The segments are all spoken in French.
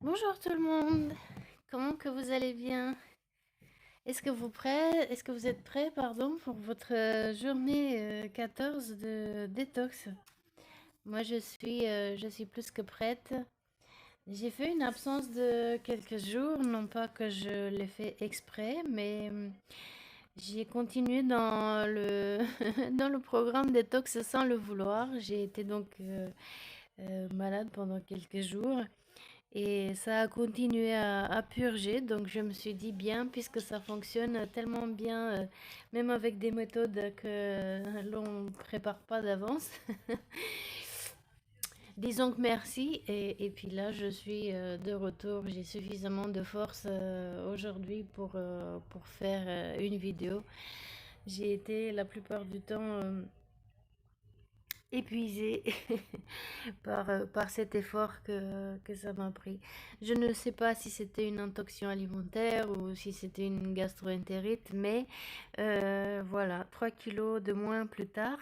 Bonjour tout le monde, comment que vous allez bien? Est-ce que vous êtes prêts, pardon, pour votre journée 14 de détox? Moi, je suis plus que prête. J'ai fait une absence de quelques jours, non pas que je l'ai fait exprès, mais j'ai continué dans le dans le programme détox sans le vouloir. J'ai été donc malade pendant quelques jours. Et ça a continué à purger, donc je me suis dit bien, puisque ça fonctionne tellement bien, même avec des méthodes que l'on ne prépare pas d'avance. Disons que merci, et puis là je suis de retour, j'ai suffisamment de force aujourd'hui pour faire une vidéo. J'ai été la plupart du temps épuisée par cet effort que ça m'a pris. Je ne sais pas si c'était une intoxication alimentaire ou si c'était une gastro-entérite, mais voilà, 3 kilos de moins plus tard.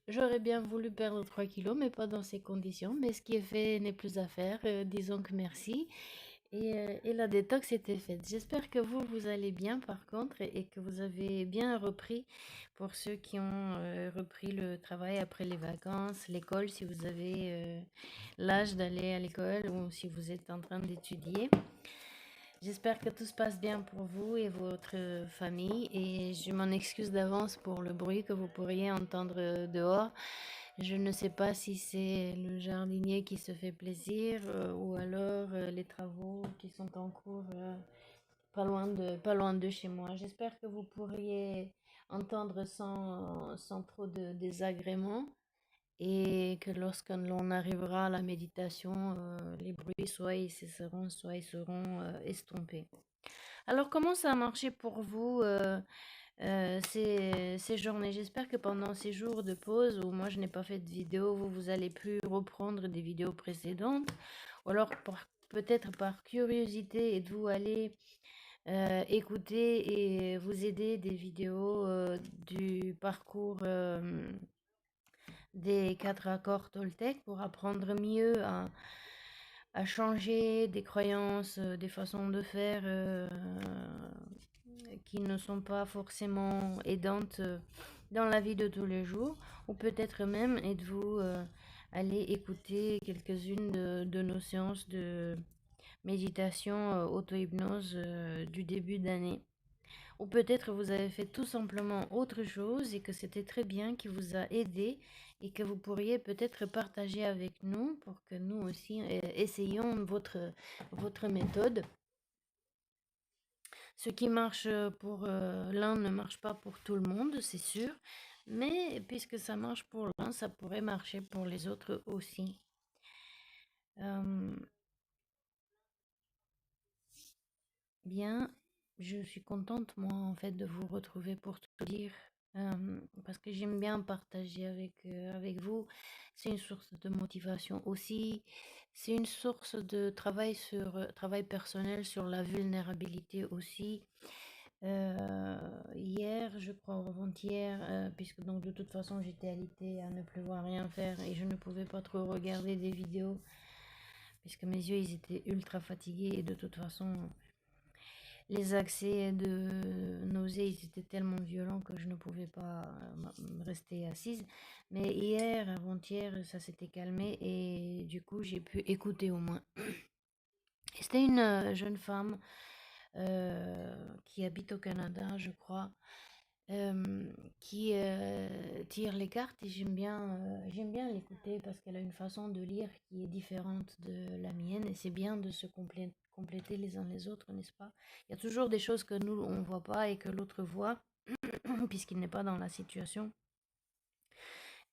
J'aurais bien voulu perdre 3 kilos, mais pas dans ces conditions. Mais ce qui est fait n'est plus à faire. Disons que merci. Et la détox était faite. J'espère que vous allez bien par contre et que vous avez bien repris pour ceux qui ont repris le travail après les vacances, l'école, si vous avez l'âge d'aller à l'école ou si vous êtes en train d'étudier. J'espère que tout se passe bien pour vous et votre famille et je m'en excuse d'avance pour le bruit que vous pourriez entendre dehors. Je ne sais pas si c'est le jardinier qui se fait plaisir ou alors les travaux qui sont en cours pas loin de chez moi. J'espère que vous pourriez entendre sans trop de désagréments et que lorsque l'on arrivera à la méditation, les bruits soit ils cesseront, soit ils seront estompés. Alors, comment ça a marché pour vous ces journées? J'espère que pendant ces jours de pause où moi je n'ai pas fait de vidéo, vous allez plus reprendre des vidéos précédentes. Ou alors, peut-être par curiosité, êtes-vous allé écouter et vous aider des vidéos du parcours des 4 accords Toltec pour apprendre mieux à changer des croyances, des façons de faire qui ne sont pas forcément aidantes dans la vie de tous les jours, ou peut-être même êtes-vous allé écouter quelques-unes de nos séances de méditation auto-hypnose du début d'année. Ou peut-être vous avez fait tout simplement autre chose et que c'était très bien, qui vous a aidé et que vous pourriez peut-être partager avec nous pour que nous aussi essayions votre méthode. Ce qui marche pour l'un ne marche pas pour tout le monde, c'est sûr, mais puisque ça marche pour l'un, ça pourrait marcher pour les autres aussi. Euh, Bien, je suis contente, moi, en fait, de vous retrouver pour tout dire, parce que j'aime bien partager avec vous. C'est une source de motivation aussi. C'est une source de travail personnel sur la vulnérabilité aussi. Hier, je crois, ou avant-hier, puisque donc de toute façon j'étais alitée à ne plus voir rien faire et je ne pouvais pas trop regarder des vidéos, puisque mes yeux ils étaient ultra fatigués et de toute façon les accès de nausée, ils étaient tellement violents que je ne pouvais pas rester assise. Mais hier, avant-hier, ça s'était calmé et du coup, j'ai pu écouter au moins. Et c'était une jeune femme qui habite au Canada, je crois, qui tire les cartes et j'aime bien l'écouter parce qu'elle a une façon de lire qui est différente de la mienne et c'est bien de se compléter les uns les autres, n'est-ce pas? Il y a toujours des choses que nous, on ne voit pas et que l'autre voit puisqu'il n'est pas dans la situation.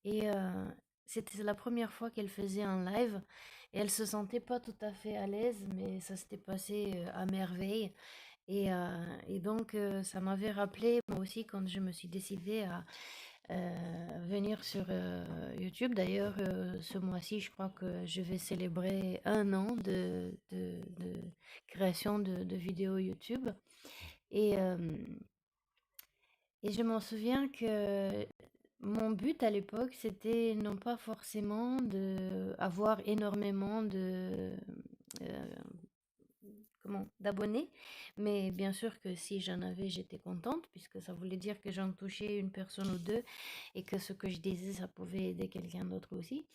Et c'était la première fois qu'elle faisait un live et elle se sentait pas tout à fait à l'aise, mais ça s'était passé à merveille. Et donc, ça m'avait rappelé, moi aussi, quand je me suis décidée à venir sur YouTube. D'ailleurs, ce mois-ci, je crois que je vais célébrer 1 an de création de vidéos YouTube. Et, euh, et je m'en souviens que Mon but à l'époque, c'était non pas forcément d'avoir énormément euh, d'abonnés, mais bien sûr que si j'en avais, j'étais contente, puisque ça voulait dire que j'en touchais une personne ou deux, et que ce que je disais, ça pouvait aider quelqu'un d'autre aussi.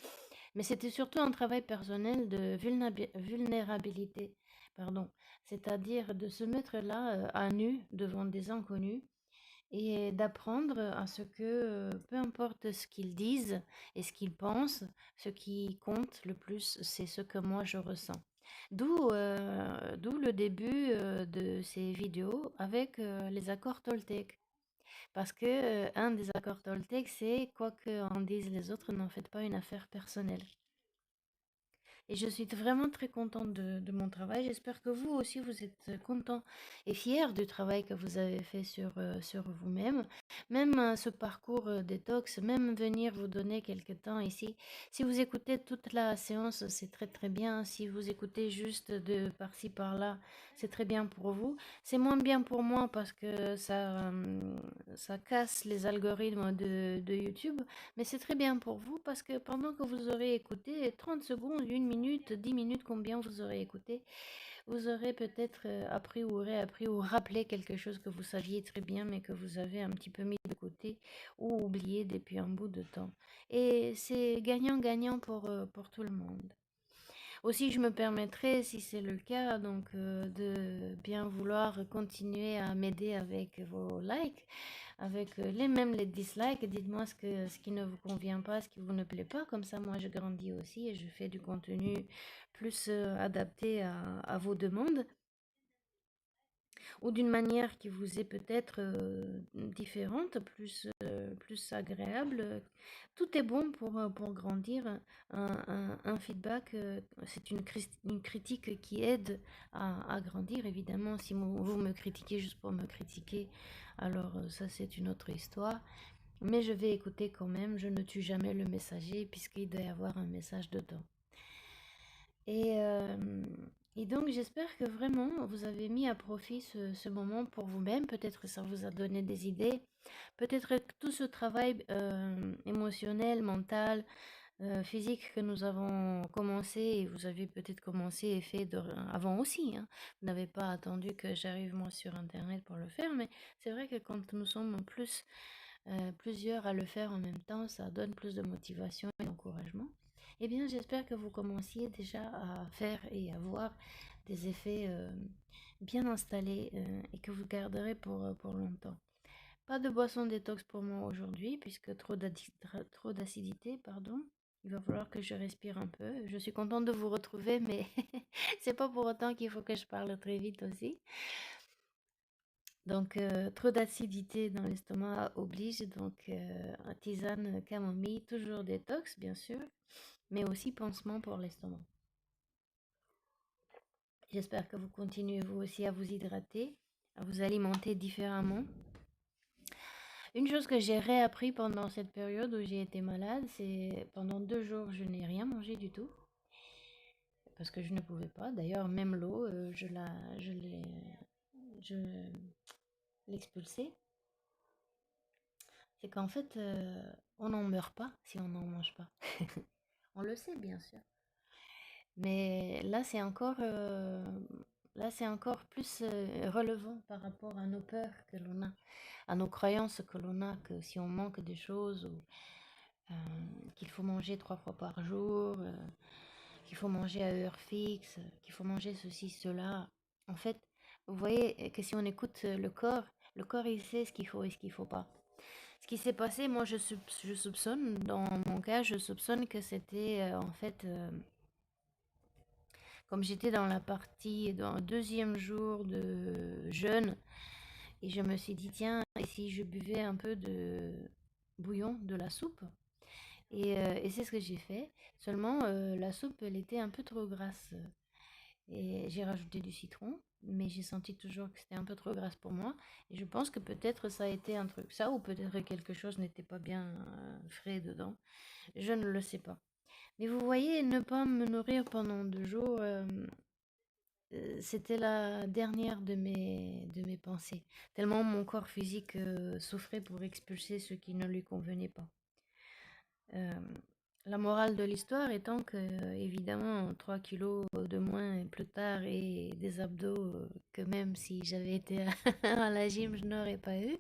Mais c'était surtout un travail personnel de vulnérabilité, pardon, c'est-à-dire de se mettre là à nu devant des inconnus et d'apprendre à ce que, peu importe ce qu'ils disent et ce qu'ils pensent, ce qui compte le plus, c'est ce que moi je ressens. D'où le début de ces vidéos avec les accords Toltec. Parce que un des accords Toltec, c'est quoi qu'en disent les autres, n'en faites pas une affaire personnelle. Et je suis vraiment très contente de mon travail. J'espère que vous aussi, vous êtes content et fier du travail que vous avez fait sur vous-même. Même ce parcours détox, même venir vous donner quelques temps ici. Si vous écoutez toute la séance, c'est très très bien. Si vous écoutez juste de par-ci par-là, c'est très bien pour vous. C'est moins bien pour moi parce que ça casse les algorithmes de YouTube. Mais c'est très bien pour vous parce que pendant que vous aurez écouté 30 secondes, 1 minute, 10 minutes, combien vous aurez écouté, vous aurez peut-être appris ou réappris ou rappelé quelque chose que vous saviez très bien mais que vous avez un petit peu mis de côté ou oublié depuis un bout de temps. Et c'est gagnant-gagnant pour tout le monde. Aussi, je me permettrai, si c'est le cas, donc de bien vouloir continuer à m'aider avec vos likes, avec même les dislikes. Dites-moi ce qui ne vous convient pas, ce qui vous ne plaît pas. Comme ça, moi, je grandis aussi et je fais du contenu plus adapté à vos demandes ou d'une manière qui vous est peut-être différente, plus agréable. Tout est bon pour grandir. Un feedback, c'est une critique qui aide à grandir. Évidemment, si vous me critiquez juste pour me critiquer, alors ça c'est une autre histoire. Mais je vais écouter quand même. Je ne tue jamais le messager puisqu'il doit y avoir un message dedans. Et, euh, et donc, j'espère que vraiment vous avez mis à profit ce moment pour vous-même. Peut-être que ça vous a donné des idées. Peut-être que tout ce travail émotionnel, mental, physique que nous avons commencé, et vous avez peut-être commencé et fait avant aussi, hein. Vous n'avez pas attendu que j'arrive moi sur Internet pour le faire, mais c'est vrai que quand nous sommes plusieurs à le faire en même temps, ça donne plus de motivation et d'encouragement. Eh bien, j'espère que vous commenciez déjà à faire et à voir des effets bien installés et que vous garderez pour longtemps. Pas de boisson détox pour moi aujourd'hui, puisque trop d'acidité, pardon. Il va falloir que je respire un peu. Je suis contente de vous retrouver, mais c'est pas pour autant qu'il faut que je parle très vite aussi. Donc, trop d'acidité dans l'estomac oblige, donc tisane camomille, toujours détox, bien sûr, mais aussi pansement pour l'estomac. J'espère que vous continuez vous aussi à vous hydrater, à vous alimenter différemment. Une chose que j'ai réappris pendant cette période où j'ai été malade, c'est pendant 2 jours, je n'ai rien mangé du tout, parce que je ne pouvais pas. D'ailleurs, même l'eau, je l'expulsais. C'est qu'en fait, on n'en meurt pas si on n'en mange pas. On le sait, bien sûr. Mais là, c'est encore plus relevant par rapport à nos peurs que l'on a, à nos croyances que l'on a, que si on manque des choses ou euh, qu'il faut manger 3 fois par jour, qu'il faut manger à heure fixe, qu'il faut manger ceci, cela. En fait, vous voyez que si on écoute le corps il sait ce qu'il faut et ce qu'il faut pas. Ce qui s'est passé, moi je soupçonne, dans mon cas, je soupçonne que c'était en fait, comme j'étais dans le deuxième jour de jeûne, et je me suis dit, tiens, et si je buvais un peu de bouillon, de la soupe? Et c'est ce que j'ai fait. Seulement, la soupe, elle était un peu trop grasse. Et j'ai rajouté du citron, mais j'ai senti toujours que c'était un peu trop grasse pour moi. Et je pense que peut-être ça a été un truc, ça, ou peut-être quelque chose n'était pas bien frais dedans. Je ne le sais pas. Mais vous voyez, ne pas me nourrir pendant 2 jours, c'était la dernière de mes pensées, tellement mon corps physique souffrait pour expulser ce qui ne lui convenait pas. Euh, la morale de l'histoire étant que, évidemment, 3 kilos de moins plus tard et des abdos que même si j'avais été à la gym, je n'aurais pas eu.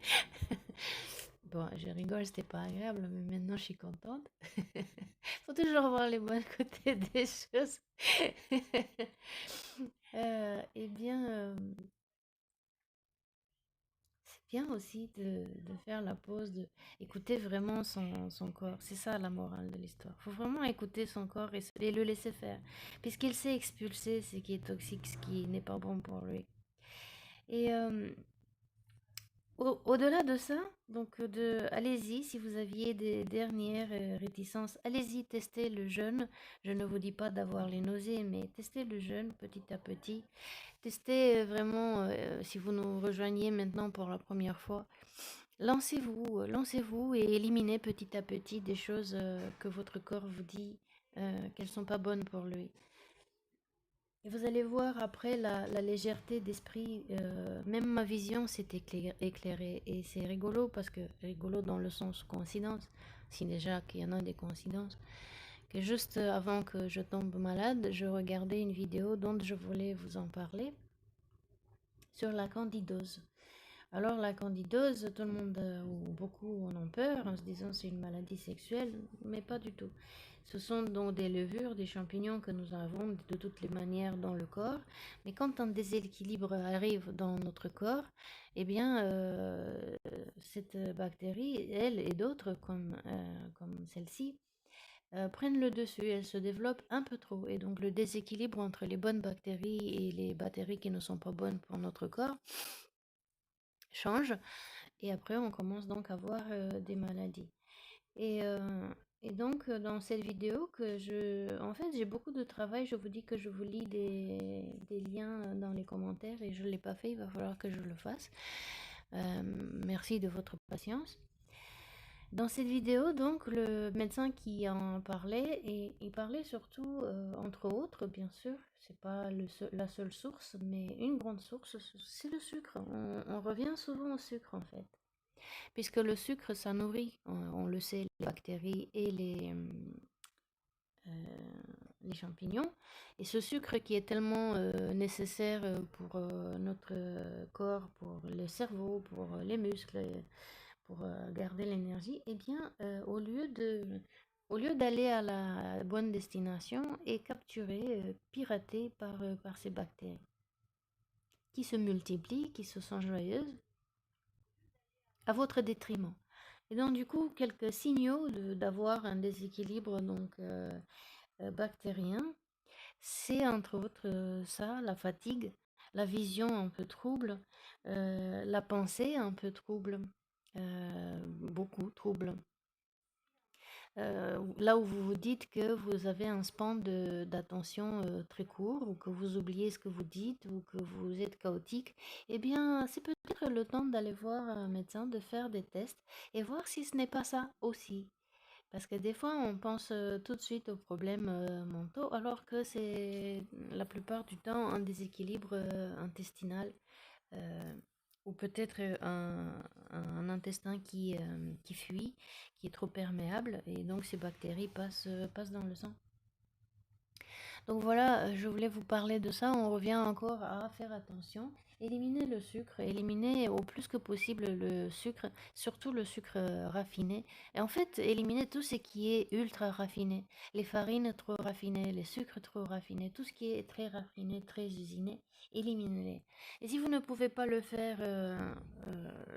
Bon, je rigole, c'était pas agréable, mais maintenant je suis contente. Faut toujours voir les bons côtés des choses. Eh bien, c'est bien aussi de faire la pause, de écouter vraiment son corps. C'est ça la morale de l'histoire. Faut vraiment écouter son corps et le laisser faire. Puisqu'il sait expulser ce qui est toxique, ce qui n'est pas bon pour lui. Et au-delà de ça, donc allez-y, si vous aviez des dernières réticences, allez-y, testez le jeûne. Je ne vous dis pas d'avoir les nausées, mais testez le jeûne petit à petit. Testez vraiment, si vous nous rejoignez maintenant pour la première fois, lancez-vous et éliminez petit à petit des choses que votre corps vous dit qu'elles sont pas bonnes pour lui. Et vous allez voir après la légèreté d'esprit, même ma vision s'est éclairée. Et c'est rigolo parce que, rigolo dans le sens coïncidence, si déjà qu'il y en a des coïncidences, que juste avant que je tombe malade, je regardais une vidéo dont je voulais vous en parler sur la candidose. Alors la candidose, tout le monde ou beaucoup en ont peur en se disant c'est une maladie sexuelle, mais pas du tout. Ce sont donc des levures, des champignons que nous avons de toutes les manières dans le corps, mais quand un déséquilibre arrive dans notre corps, eh bien cette bactérie, elle et d'autres comme celle-ci, prennent le dessus, elles se développent un peu trop, et donc le déséquilibre entre les bonnes bactéries et les bactéries qui ne sont pas bonnes pour notre corps change. Et après, on commence donc à voir des maladies. Et, euh, et donc, dans cette vidéo, en fait, j'ai beaucoup de travail. Je vous dis que je vous lis des liens dans les commentaires et je ne l'ai pas fait. Il va falloir que je le fasse. Merci de votre patience. Dans cette vidéo, donc, le médecin qui en parlait, et il parlait surtout, entre autres, bien sûr, c'est pas la seule source, mais une grande source, c'est le sucre. On revient souvent au sucre, en fait. Puisque le sucre, ça nourrit, on le sait, les bactéries et les champignons. Et ce sucre qui est tellement nécessaire pour notre corps, pour le cerveau, pour les muscles, pour garder l'énergie, eh bien, au lieu d'aller à la bonne destination, est capturé, piraté par ces bactéries qui se multiplient, qui se sont joyeuses à votre détriment. Et donc, du coup, quelques signaux d'avoir un déséquilibre donc, bactérien, c'est entre autres ça, la fatigue, la vision un peu trouble, la pensée un peu trouble, beaucoup trouble. Là où vous vous dites que vous avez un span d'attention très court, ou que vous oubliez ce que vous dites, ou que vous êtes chaotique, eh bien, c'est peut-être le temps d'aller voir un médecin, de faire des tests et voir si ce n'est pas ça aussi. Parce que des fois, on pense tout de suite aux problèmes mentaux, alors que c'est la plupart du temps un déséquilibre intestinal, euh, ou peut-être un intestin qui fuit, qui est trop perméable, et donc ces bactéries passent dans le sang. Donc voilà, je voulais vous parler de ça. On revient encore à faire attention. Éliminer le sucre, éliminer au plus que possible le sucre, surtout le sucre raffiné. Et en fait, éliminer tout ce qui est ultra raffiné. Les farines trop raffinées, les sucres trop raffinés, tout ce qui est très raffiné, très usiné, éliminez-les. Et si vous ne pouvez pas le faire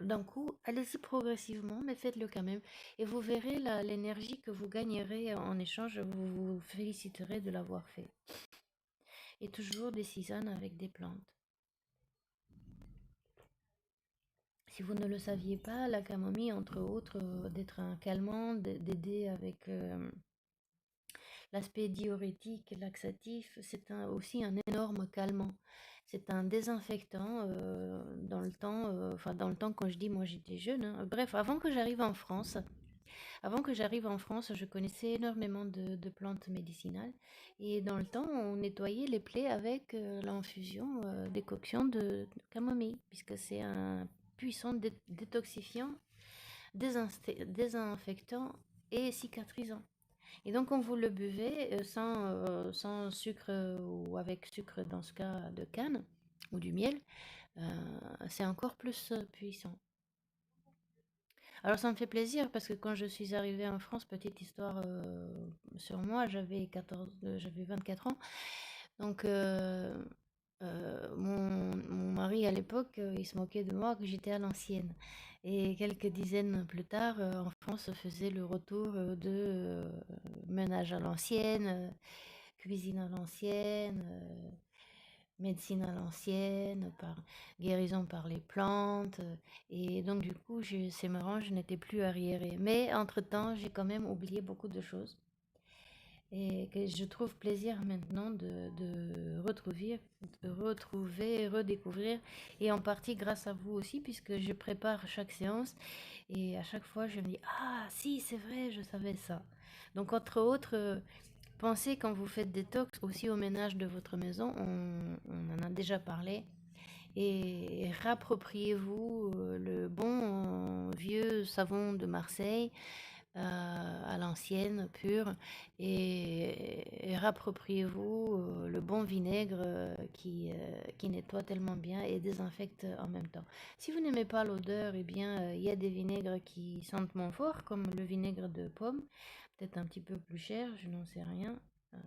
d'un coup, allez-y progressivement, mais faites-le quand même. Et vous verrez l'énergie que vous gagnerez en échange, vous vous féliciterez de l'avoir fait. Et toujours des tisanes avec des plantes. Si vous ne le saviez pas, la camomille, entre autres, d'être un calmant, d'aider avec l'aspect diurétique, laxatif, c'est aussi un énorme calmant. C'est un désinfectant dans le temps, enfin dans le temps quand je dis moi j'étais jeune, hein. Bref, avant que j'arrive en France, Avant que j'arrive en France, je connaissais énormément de plantes médicinales. Et dans le temps, on nettoyait les plaies avec l'infusion, décoction de camomille, puisque c'est un puissant détoxifiant, désinfectant et cicatrisant. Et donc, quand vous le buvez sans sucre ou avec sucre, dans ce cas de canne ou du miel, c'est encore plus puissant. Alors ça me fait plaisir parce que quand je suis arrivée en France, petite histoire sur moi, j'avais 24 ans. Donc mon mari à l'époque, il se moquait de moi que j'étais à l'ancienne. Et quelques dizaines plus tard, en France faisait le retour ménage à l'ancienne, cuisine à l'ancienne, médecine à l'ancienne, par guérison par les plantes. Et donc, du coup, c'est marrant, je n'étais plus arriérée. Mais entre-temps, j'ai quand même oublié beaucoup de choses. Et que je trouve plaisir maintenant de retrouver, redécouvrir. Et en partie grâce à vous aussi, puisque je prépare chaque séance. Et à chaque fois, je me dis, ah, si, c'est vrai, je savais ça. Donc, entre autres, pensez quand vous faites détox aussi au ménage de votre maison, on en a déjà parlé, et rappropriez-vous le bon vieux savon de Marseille à l'ancienne, pur, et rappropriez-vous le bon vinaigre qui nettoie tellement bien et désinfecte en même temps. Si vous n'aimez pas l'odeur, eh bien, il y a des vinaigres qui sentent moins fort, comme le vinaigre de pomme, peut-être un petit peu plus cher, je n'en sais rien,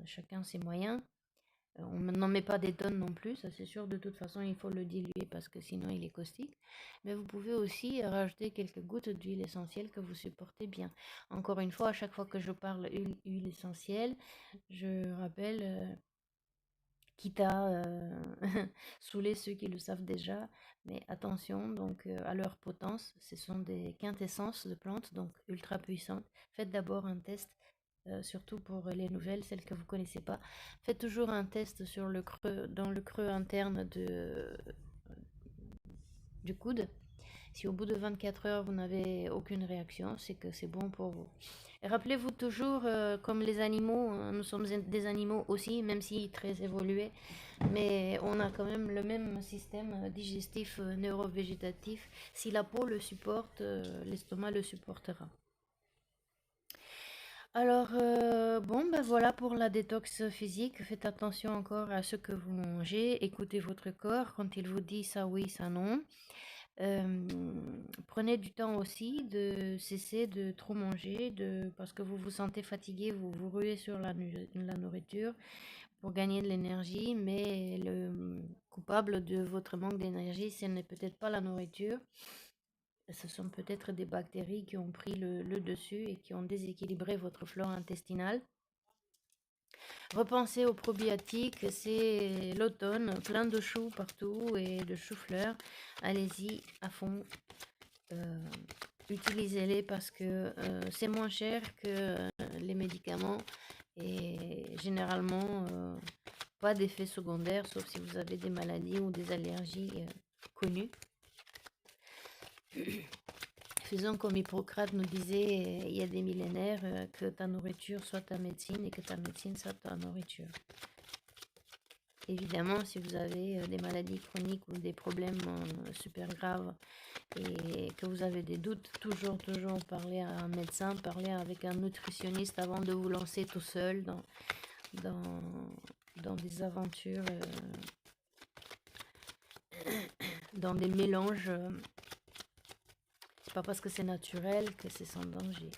chacun ses moyens. On n'en met pas des tonnes non plus, ça c'est sûr, de toute façon il faut le diluer parce que sinon il est caustique. Mais vous pouvez aussi rajouter quelques gouttes d'huile essentielle que vous supportez bien. Encore une fois, à chaque fois que je parle huile essentielle, je rappelle, quitte à saouler ceux qui le savent déjà, mais attention donc à leur potence, ce sont des quintessences de plantes, donc ultra puissantes. Faites d'abord un test, surtout pour les nouvelles, celles que vous ne connaissez pas. Faites toujours un test sur le creux, dans le creux interne du coude. Si au bout de 24 heures, vous n'avez aucune réaction, c'est que c'est bon pour vous. Et rappelez-vous toujours, comme les animaux, nous sommes des animaux aussi, même si très évolués, mais on a quand même le même système digestif neurovégétatif. Si la peau le supporte, l'estomac le supportera. Alors, bon, ben voilà pour la détox physique. Faites attention encore à ce que vous mangez. Écoutez votre corps quand il vous dit ça oui, ça non. Prenez du temps aussi de cesser de trop manger, parce que vous vous sentez fatigué, vous vous ruez sur la nourriture pour gagner de l'énergie, mais le coupable de votre manque d'énergie, ce n'est peut-être pas la nourriture, ce sont peut-être des bactéries qui ont pris le dessus et qui ont déséquilibré votre flore intestinale. Repensez aux probiotiques, c'est l'automne, plein de choux partout et de choux-fleurs. Allez-y à fond. Utilisez-les parce que c'est moins cher que les médicaments et généralement pas d'effets secondaires sauf si vous avez des maladies ou des allergies connues. Faisons comme Hippocrate nous disait il y a des millénaires, que ta nourriture soit ta médecine et que ta médecine soit ta nourriture. Évidemment, si vous avez des maladies chroniques ou des problèmes super graves et que vous avez des doutes, toujours parler à un médecin, parler avec un nutritionniste avant de vous lancer tout seul dans des aventures, dans des mélanges. C'est pas parce que c'est naturel que c'est sans danger.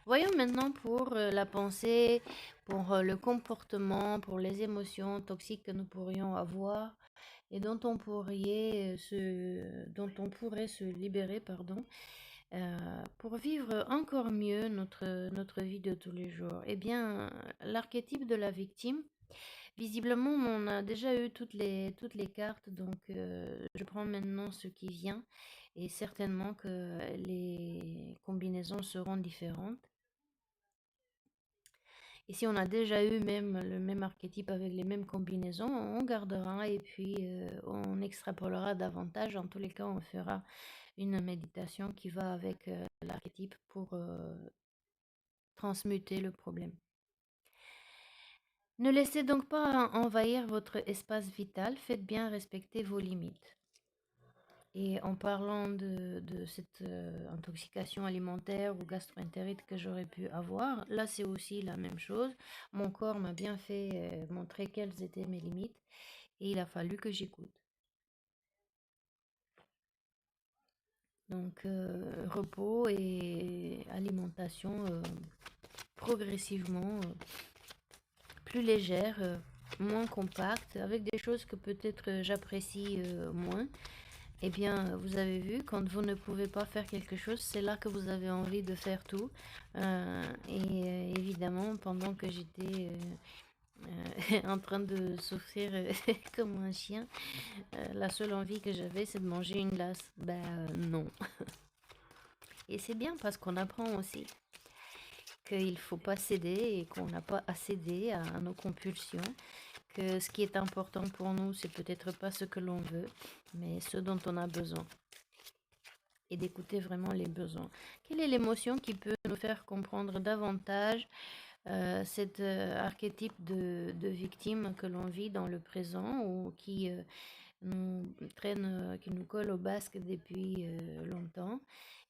Voyons maintenant pour la pensée, pour le comportement, pour les émotions toxiques que nous pourrions avoir et dont on pourrait se libérer, pardon, pour vivre encore mieux notre vie de tous les jours. Eh bien, l'archétype de la victime, visiblement, on a déjà eu toutes les cartes, donc je prends maintenant ce qui vient et certainement que les combinaisons seront différentes. Et si on a déjà eu même le même archétype avec les mêmes combinaisons, on gardera et puis on extrapolera davantage. En tous les cas, on fera une méditation qui va avec l'archétype pour transmuter le problème. Ne laissez donc pas envahir votre espace vital, faites bien respecter vos limites. Et en parlant de cette intoxication alimentaire ou gastro-entérite que j'aurais pu avoir, là c'est aussi la même chose. Mon corps m'a bien fait montrer quelles étaient mes limites et il a fallu que j'écoute. Donc repos et alimentation progressivement plus légère, moins compacte, avec des choses que peut-être j'apprécie moins. Eh bien, vous avez vu, quand vous ne pouvez pas faire quelque chose, c'est là que vous avez envie de faire tout. Et évidemment, pendant que j'étais en train de souffrir comme un chien, la seule envie que j'avais, c'est de manger une glace. Ben non. Et c'est bien parce qu'on apprend aussi qu'il ne faut pas céder et qu'on n'a pas à céder à nos compulsions. Que ce qui est important pour nous, c'est peut-être pas ce que l'on veut, mais ce dont on a besoin. Et d'écouter vraiment les besoins. Quelle est l'émotion qui peut nous faire comprendre davantage cet archétype de victime que l'on vit dans le présent ou qui nous traîne, qui nous colle au basque depuis longtemps?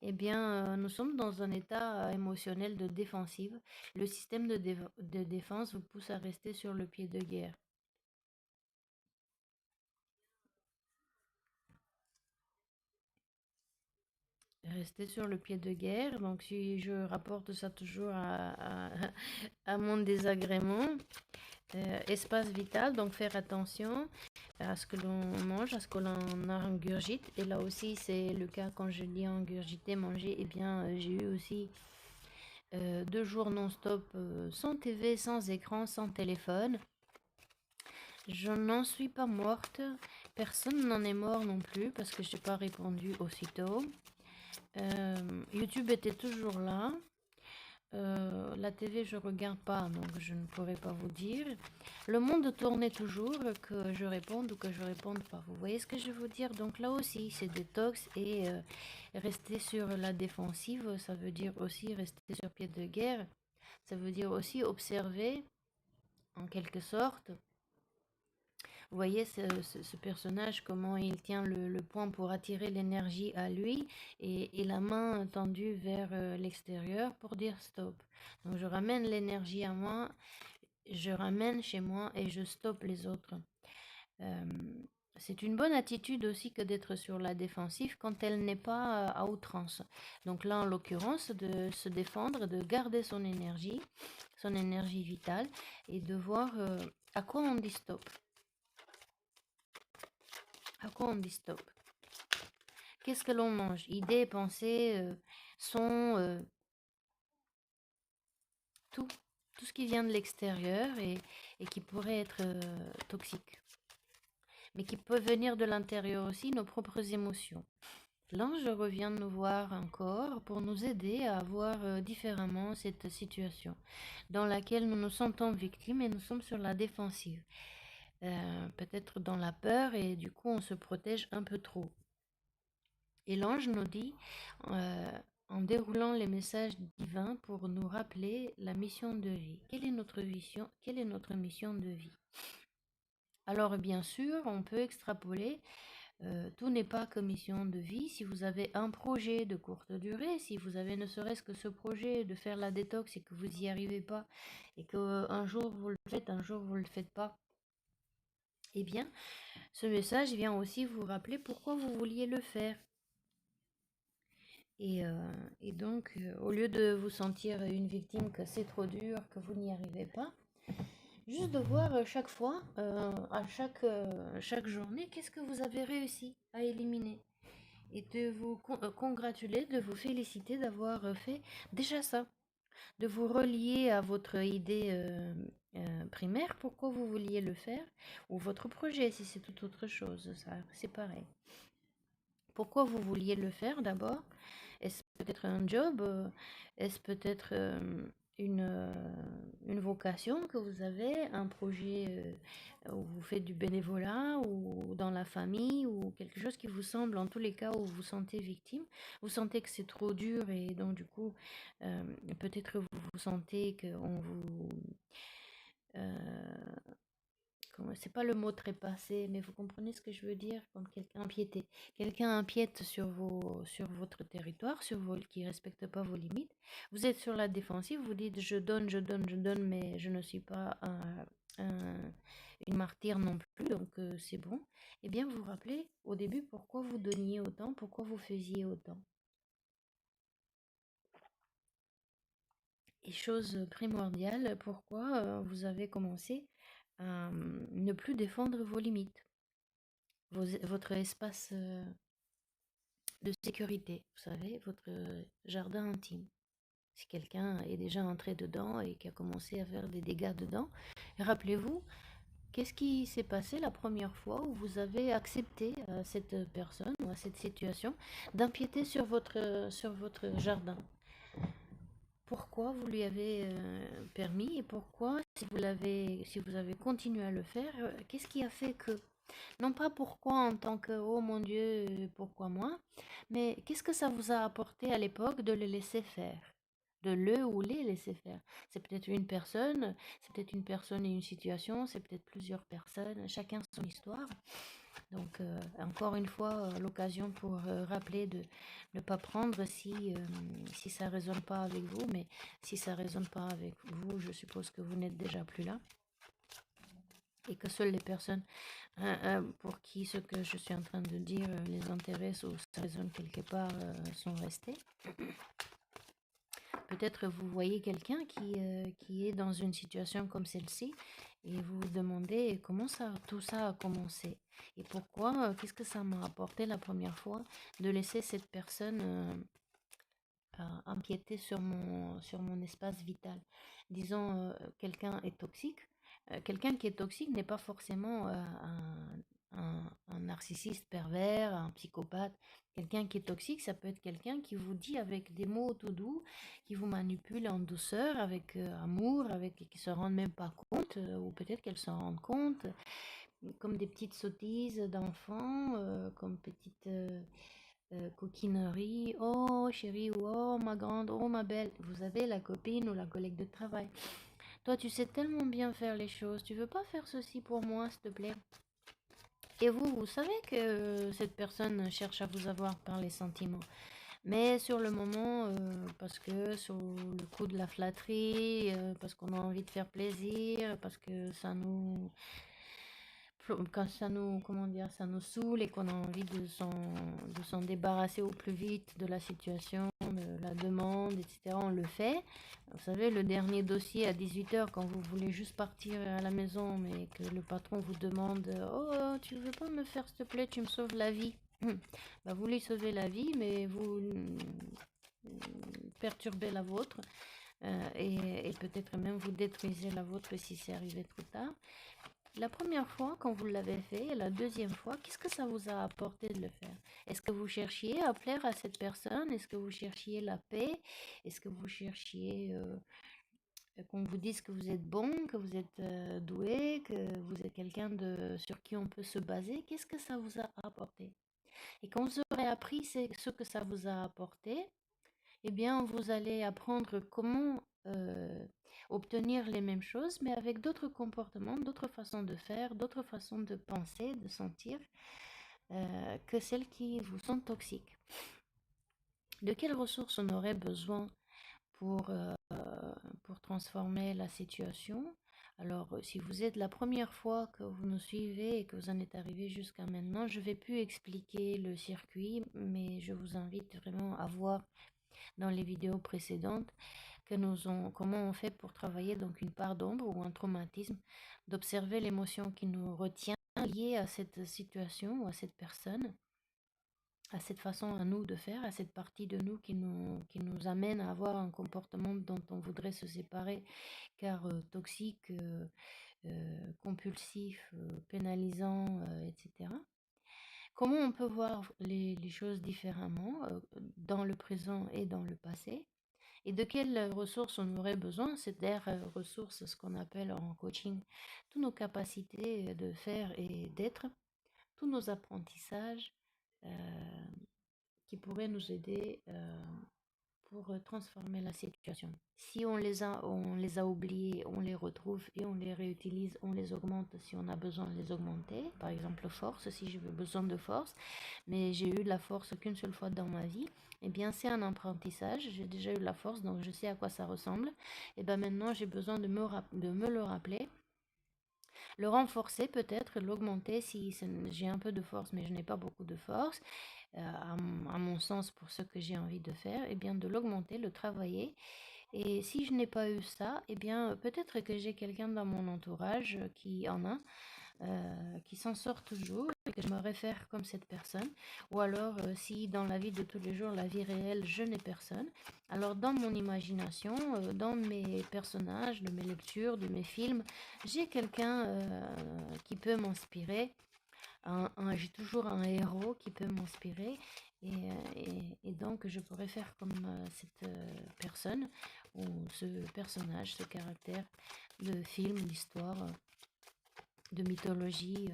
Eh bien, nous sommes dans un état émotionnel de défensive. Le système de défense vous pousse à rester sur le pied de guerre. Rester sur le pied de guerre, donc si je rapporte ça toujours à mon désagrément, espace vital, donc faire attention à ce que l'on mange, à ce que l'on ingurgite. Et là aussi, c'est le cas quand je dis ingurgiter, manger. Eh bien, j'ai eu aussi 2 jours non-stop sans TV, sans écran, sans téléphone. Je n'en suis pas morte. Personne n'en est mort non plus parce que je n'ai pas répondu aussitôt. YouTube était toujours là. La TV, je regarde pas, donc je ne pourrais pas vous dire. Le monde tournait toujours, que je réponde ou que je réponde pas. Vous voyez ce que je veux vous dire? Donc là aussi, c'est détox et rester sur la défensive, ça veut dire aussi rester sur pied de guerre. Ça veut dire aussi observer, en quelque sorte. Vous voyez ce personnage, comment il tient le poing pour attirer l'énergie à lui et la main tendue vers l'extérieur pour dire stop. Donc je ramène l'énergie à moi, je ramène chez moi et je stoppe les autres. Euh, c'est une bonne attitude aussi que d'être sur la défensive quand elle n'est pas à outrance. Donc là, en l'occurrence, de se défendre, de garder son énergie vitale et de voir à quoi on dit stop. À quoi on dit stop? Qu'est-ce que l'on mange? Idées, pensées, sons, tout. Tout ce qui vient de l'extérieur et qui pourrait être toxique. Mais qui peut venir de l'intérieur aussi, nos propres émotions. L'ange revient nous voir encore pour nous aider à voir différemment cette situation dans laquelle nous nous sentons victimes et nous sommes sur la défensive. Peut-être dans la peur et du coup on se protège un peu trop. Et l'ange nous dit, en déroulant les messages divins pour nous rappeler la mission de vie. Quelle est notre vision? Quelle est notre mission de vie? Alors bien sûr, on peut extrapoler. Tout n'est pas que mission de vie. Si vous avez un projet de courte durée, si vous avez ne serait-ce que ce projet de faire la détox et que vous n'y arrivez pas, et qu'un jour vous le faites, un jour vous ne le faites pas, eh bien, ce message vient aussi vous rappeler pourquoi vous vouliez le faire. Et donc, au lieu de vous sentir une victime, que c'est trop dur, que vous n'y arrivez pas, juste de voir chaque fois, à chaque journée, qu'est-ce que vous avez réussi à éliminer. Et de vous congratuler, de vous féliciter d'avoir fait déjà ça. De vous relier à votre idée primaire, pourquoi vous vouliez le faire, ou votre projet, si c'est tout autre chose, ça, c'est pareil. Pourquoi vous vouliez le faire d'abord? Est-ce peut-être un job? Est-ce peut-être une vocation que vous avez, un projet où vous faites du bénévolat ou dans la famille ou quelque chose qui vous semble, en tous les cas, où vous vous sentez victime? Vous sentez que c'est trop dur et donc du coup, euh, peut-être vous vous sentez qu'on vous... euh, c'est pas le mot trépassé, mais vous comprenez ce que je veux dire, comme quelqu'un empiété. Quelqu'un empiète sur votre territoire, qui respecte pas vos limites. Vous êtes sur la défensive, vous dites je donne, je donne, je donne, mais je ne suis pas une martyre non plus, donc c'est bon. Eh bien, vous vous rappelez au début pourquoi vous donniez autant, pourquoi vous faisiez autant. Et chose primordiale, pourquoi vous avez commencé à ne plus défendre vos limites, votre espace de sécurité, vous savez, votre jardin intime. Si quelqu'un est déjà entré dedans et qui a commencé à faire des dégâts dedans, rappelez-vous, qu'est-ce qui s'est passé la première fois où vous avez accepté à cette personne ou à cette situation d'empiéter sur votre jardin? Pourquoi vous lui avez permis et pourquoi, si vous avez continué à le faire, qu'est-ce qui a fait que... Non pas pourquoi en tant que oh mon Dieu, pourquoi moi, mais qu'est-ce que ça vous a apporté à l'époque de le laisser faire, de le ou les laisser faire? C'est peut-être une personne et une situation, c'est peut-être plusieurs personnes, chacun son histoire. Donc encore une fois, l'occasion pour rappeler de ne pas prendre si ça résonne pas avec vous, mais si ça résonne pas avec vous, je suppose que vous n'êtes déjà plus là et que seules les personnes pour qui ce que je suis en train de dire les intéresse ou ça résonne quelque part sont restés. Peut-être vous voyez quelqu'un qui est dans une situation comme celle-ci et vous vous demandez comment tout ça a commencé et pourquoi, qu'est-ce que ça m'a apporté la première fois de laisser cette personne empiéter sur mon espace vital. Disons, quelqu'un est toxique. Quelqu'un qui est toxique n'est pas forcément un narcissiste pervers, un psychopathe. Quelqu'un qui est toxique, ça peut être quelqu'un qui vous dit avec des mots tout doux, qui vous manipule en douceur, avec amour, qui se rendent même pas compte, ou peut-être qu'elles s'en rendent compte, comme des petites sottises d'enfants, comme petites coquinerie. Oh chérie, ou oh ma grande, oh ma belle. Vous avez la copine ou la collègue de travail. Toi, tu sais tellement bien faire les choses. Tu veux pas faire ceci pour moi, s'il te plaît? Et vous savez que cette personne cherche à vous avoir par les sentiments. Mais sur le moment, parce que sur le coup de la flatterie, parce qu'on a envie de faire plaisir, parce que quand ça nous, comment dire, ça nous saoule et qu'on a envie de s'en débarrasser au plus vite de la situation, de la demande, etc., on le fait. Vous savez, le dernier dossier à 18h, quand vous voulez juste partir à la maison, mais que le patron vous demande oh, tu veux pas me faire, s'il te plaît, tu me sauves la vie. Bah, vous lui sauvez la vie, mais vous perturbez la vôtre. Et peut-être même vous détruisez la vôtre si c'est arrivé trop tard. La première fois, quand vous l'avez fait, et la deuxième fois, qu'est-ce que ça vous a apporté de le faire? Est-ce que vous cherchiez à plaire à cette personne? Est-ce que vous cherchiez la paix? Est-ce que vous cherchiez qu'on vous dise que vous êtes bon, que vous êtes doué, que vous êtes quelqu'un sur qui on peut se baser? Qu'est-ce que ça vous a apporté? Et quand vous aurez appris ce que ça vous a apporté, eh bien, vous allez apprendre comment obtenir les mêmes choses, mais avec d'autres comportements, d'autres façons de faire, d'autres façons de penser, de sentir, que celles qui vous sont toxiques. De quelles ressources on aurait besoin pour, euh, pour transformer la situation? Alors, si vous êtes la première fois que vous nous suivez et que vous en êtes arrivé jusqu'à maintenant, je ne vais plus expliquer le circuit, mais je vous invite vraiment à voir dans les vidéos précédentes comment on fait pour travailler donc une part d'ombre ou un traumatisme, d'observer l'émotion qui nous retient liée à cette situation ou à cette personne, à cette façon à nous de faire, à cette partie de nous qui nous amène à avoir un comportement dont on voudrait se séparer, car toxique, compulsif, pénalisant, etc. comment on peut voir les choses différemment dans le présent et dans le passé, et de quelles ressources on aurait besoin, c'est-à-dire ressources, ce qu'on appelle en coaching, toutes nos capacités de faire et d'être, tous nos apprentissages euh, qui pourraient nous aider pour transformer la situation. Si on les a oubliés, on les retrouve et on les réutilise, on les augmente si on a besoin de les augmenter. Par exemple, force, si j'ai besoin de force, mais j'ai eu de la force qu'une seule fois dans ma vie, eh bien c'est un apprentissage. J'ai déjà eu de la force, donc je sais à quoi ça ressemble. Et bien maintenant, j'ai besoin de me le rappeler, le renforcer peut-être, l'augmenter si j'ai un peu de force, mais je n'ai pas beaucoup de force, à mon sens, pour ce que j'ai envie de faire, et bien de l'augmenter, le travailler. Et si je n'ai pas eu ça, eh bien peut-être que j'ai quelqu'un dans mon entourage qui en a, qui s'en sort toujours et que je me réfère comme cette personne. Ou alors, si dans la vie de tous les jours, la vie réelle, je n'ai personne, alors dans mon imagination, dans mes personnages, de mes lectures, de mes films, j'ai quelqu'un qui peut m'inspirer. J'ai toujours un héros qui peut m'inspirer. Et donc, je pourrais faire comme cette personne, ou ce personnage, ce caractère de film, d'histoire, de mythologie.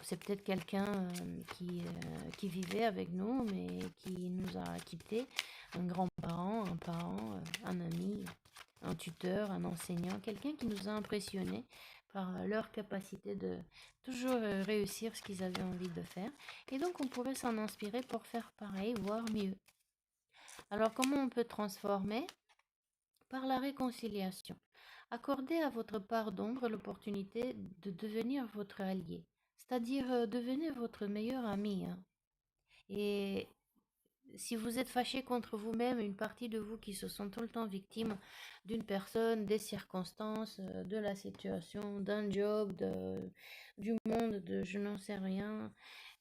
C'est peut-être quelqu'un qui vivait avec nous, mais qui nous a quittés. Un grand-parent, un parent, un ami, un tuteur, un enseignant, quelqu'un qui nous a impressionnés par leur capacité de toujours réussir ce qu'ils avaient envie de faire. Et donc, on pourrait s'en inspirer pour faire pareil, voire mieux. Alors, comment on peut transformer? Par la réconciliation. Accordez à votre part d'ombre l'opportunité de devenir votre allié, c'est-à-dire devenez votre meilleur ami, hein. Et si vous êtes fâché contre vous-même, une partie de vous qui se sent tout le temps victime d'une personne, des circonstances, de la situation, d'un job, du monde, de je n'en sais rien,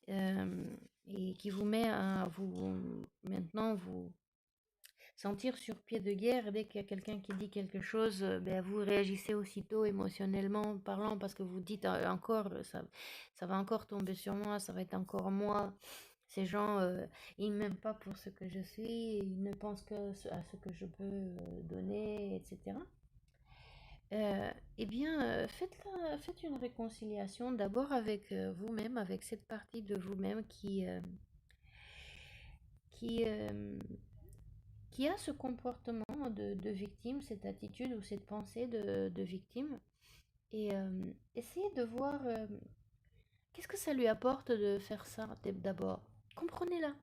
et qui vous met à vous maintenant vous sentir sur pied de guerre. Dès qu'il y a quelqu'un qui dit quelque chose, ben, vous réagissez aussitôt émotionnellement parlant parce que vous dites encore, ça va encore tomber sur moi, ça va être encore moi. Ces gens, ils ne m'aiment pas pour ce que je suis, ils ne pensent que à ce que je peux donner, etc. Eh bien, faites une réconciliation d'abord avec vous-même, avec cette partie de vous-même qui, qui a ce comportement de victime, cette attitude ou cette pensée de victime. Et essayez de voir qu'est-ce que ça lui apporte de faire ça d'abord. Comprenez-la.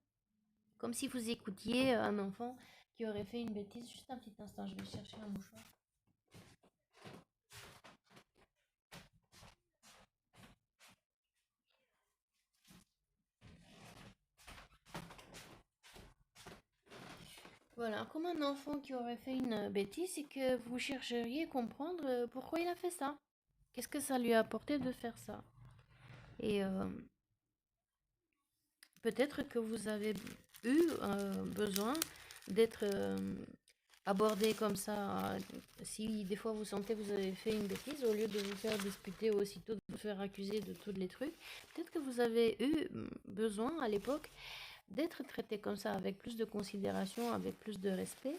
Comme si vous écoutiez un enfant qui aurait fait une bêtise. Juste un petit instant, je vais chercher un mouchoir. Voilà, comme un enfant qui aurait fait une bêtise et que vous chercheriez à comprendre pourquoi il a fait ça. Qu'est-ce que ça lui a apporté de faire ça? Et peut-être que vous avez eu besoin d'être abordé comme ça. Si des fois vous sentez que vous avez fait une bêtise, au lieu de vous faire disputer aussitôt, de vous faire accuser de tous les trucs, peut-être que vous avez eu besoin à l'époque d'être traité comme ça, avec plus de considération, avec plus de respect.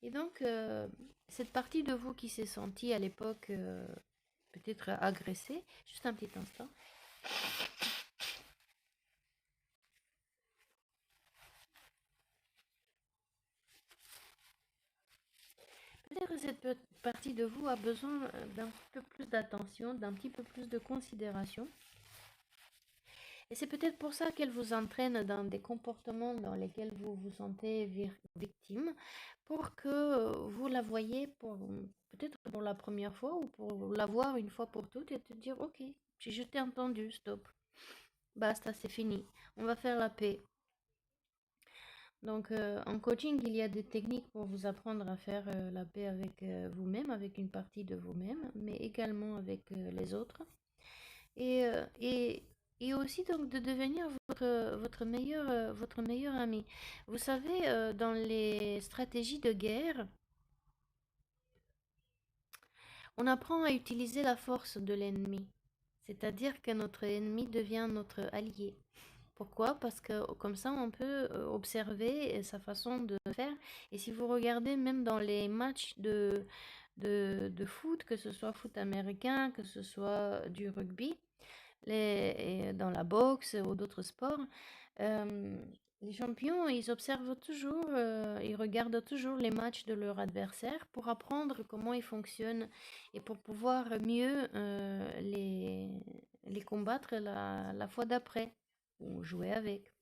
Et donc, cette partie de vous qui s'est sentie à l'époque peut-être agressée, juste un petit instant. Peut-être que cette partie de vous a besoin d'un petit peu plus d'attention, d'un petit peu plus de considération. Et c'est peut-être pour ça qu'elle vous entraîne dans des comportements dans lesquels vous vous sentez victime, pour que vous la voyez peut-être pour la première fois ou pour la voir une fois pour toutes et te dire, ok, je t'ai entendu, stop, basta, c'est fini, on va faire la paix. Donc, en coaching, il y a des techniques pour vous apprendre à faire la paix avec vous-même, avec une partie de vous-même, mais également avec les autres. Et, euh, et, et aussi donc de devenir votre meilleur ami. Vous savez, dans les stratégies de guerre, on apprend à utiliser la force de l'ennemi. C'est-à-dire que notre ennemi devient notre allié. Pourquoi? Parce que comme ça, on peut observer sa façon de faire. Et si vous regardez même dans les matchs de foot, que ce soit foot américain, que ce soit du rugby, dans la boxe ou d'autres sports, euh, les champions, ils observent toujours, ils regardent toujours les matchs de leur adversaire pour apprendre comment ils fonctionnent et pour pouvoir mieux les combattre la fois d'après ou jouer avec.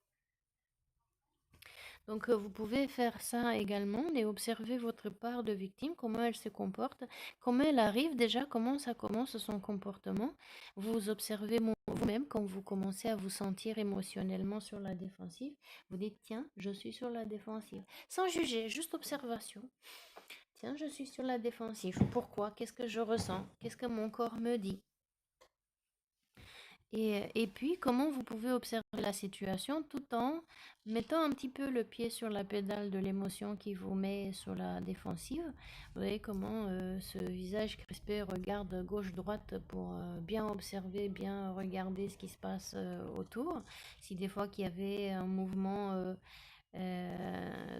Donc, vous pouvez faire ça également et observer votre part de victime, comment elle se comporte, comment elle arrive déjà, comment ça commence son comportement. Vous observez vous-même quand vous commencez à vous sentir émotionnellement sur la défensive. Vous dites, tiens, je suis sur la défensive. Sans juger, juste observation. Tiens, je suis sur la défensive. Pourquoi? Qu'est-ce que je ressens? Qu'est-ce que mon corps me dit? Et puis, comment vous pouvez observer la situation tout en mettant un petit peu le pied sur la pédale de l'émotion qui vous met sur la défensive. Vous voyez comment ce visage crispé regarde gauche-droite pour bien observer, bien regarder ce qui se passe autour. Si des fois qu'il y avait un mouvement, euh,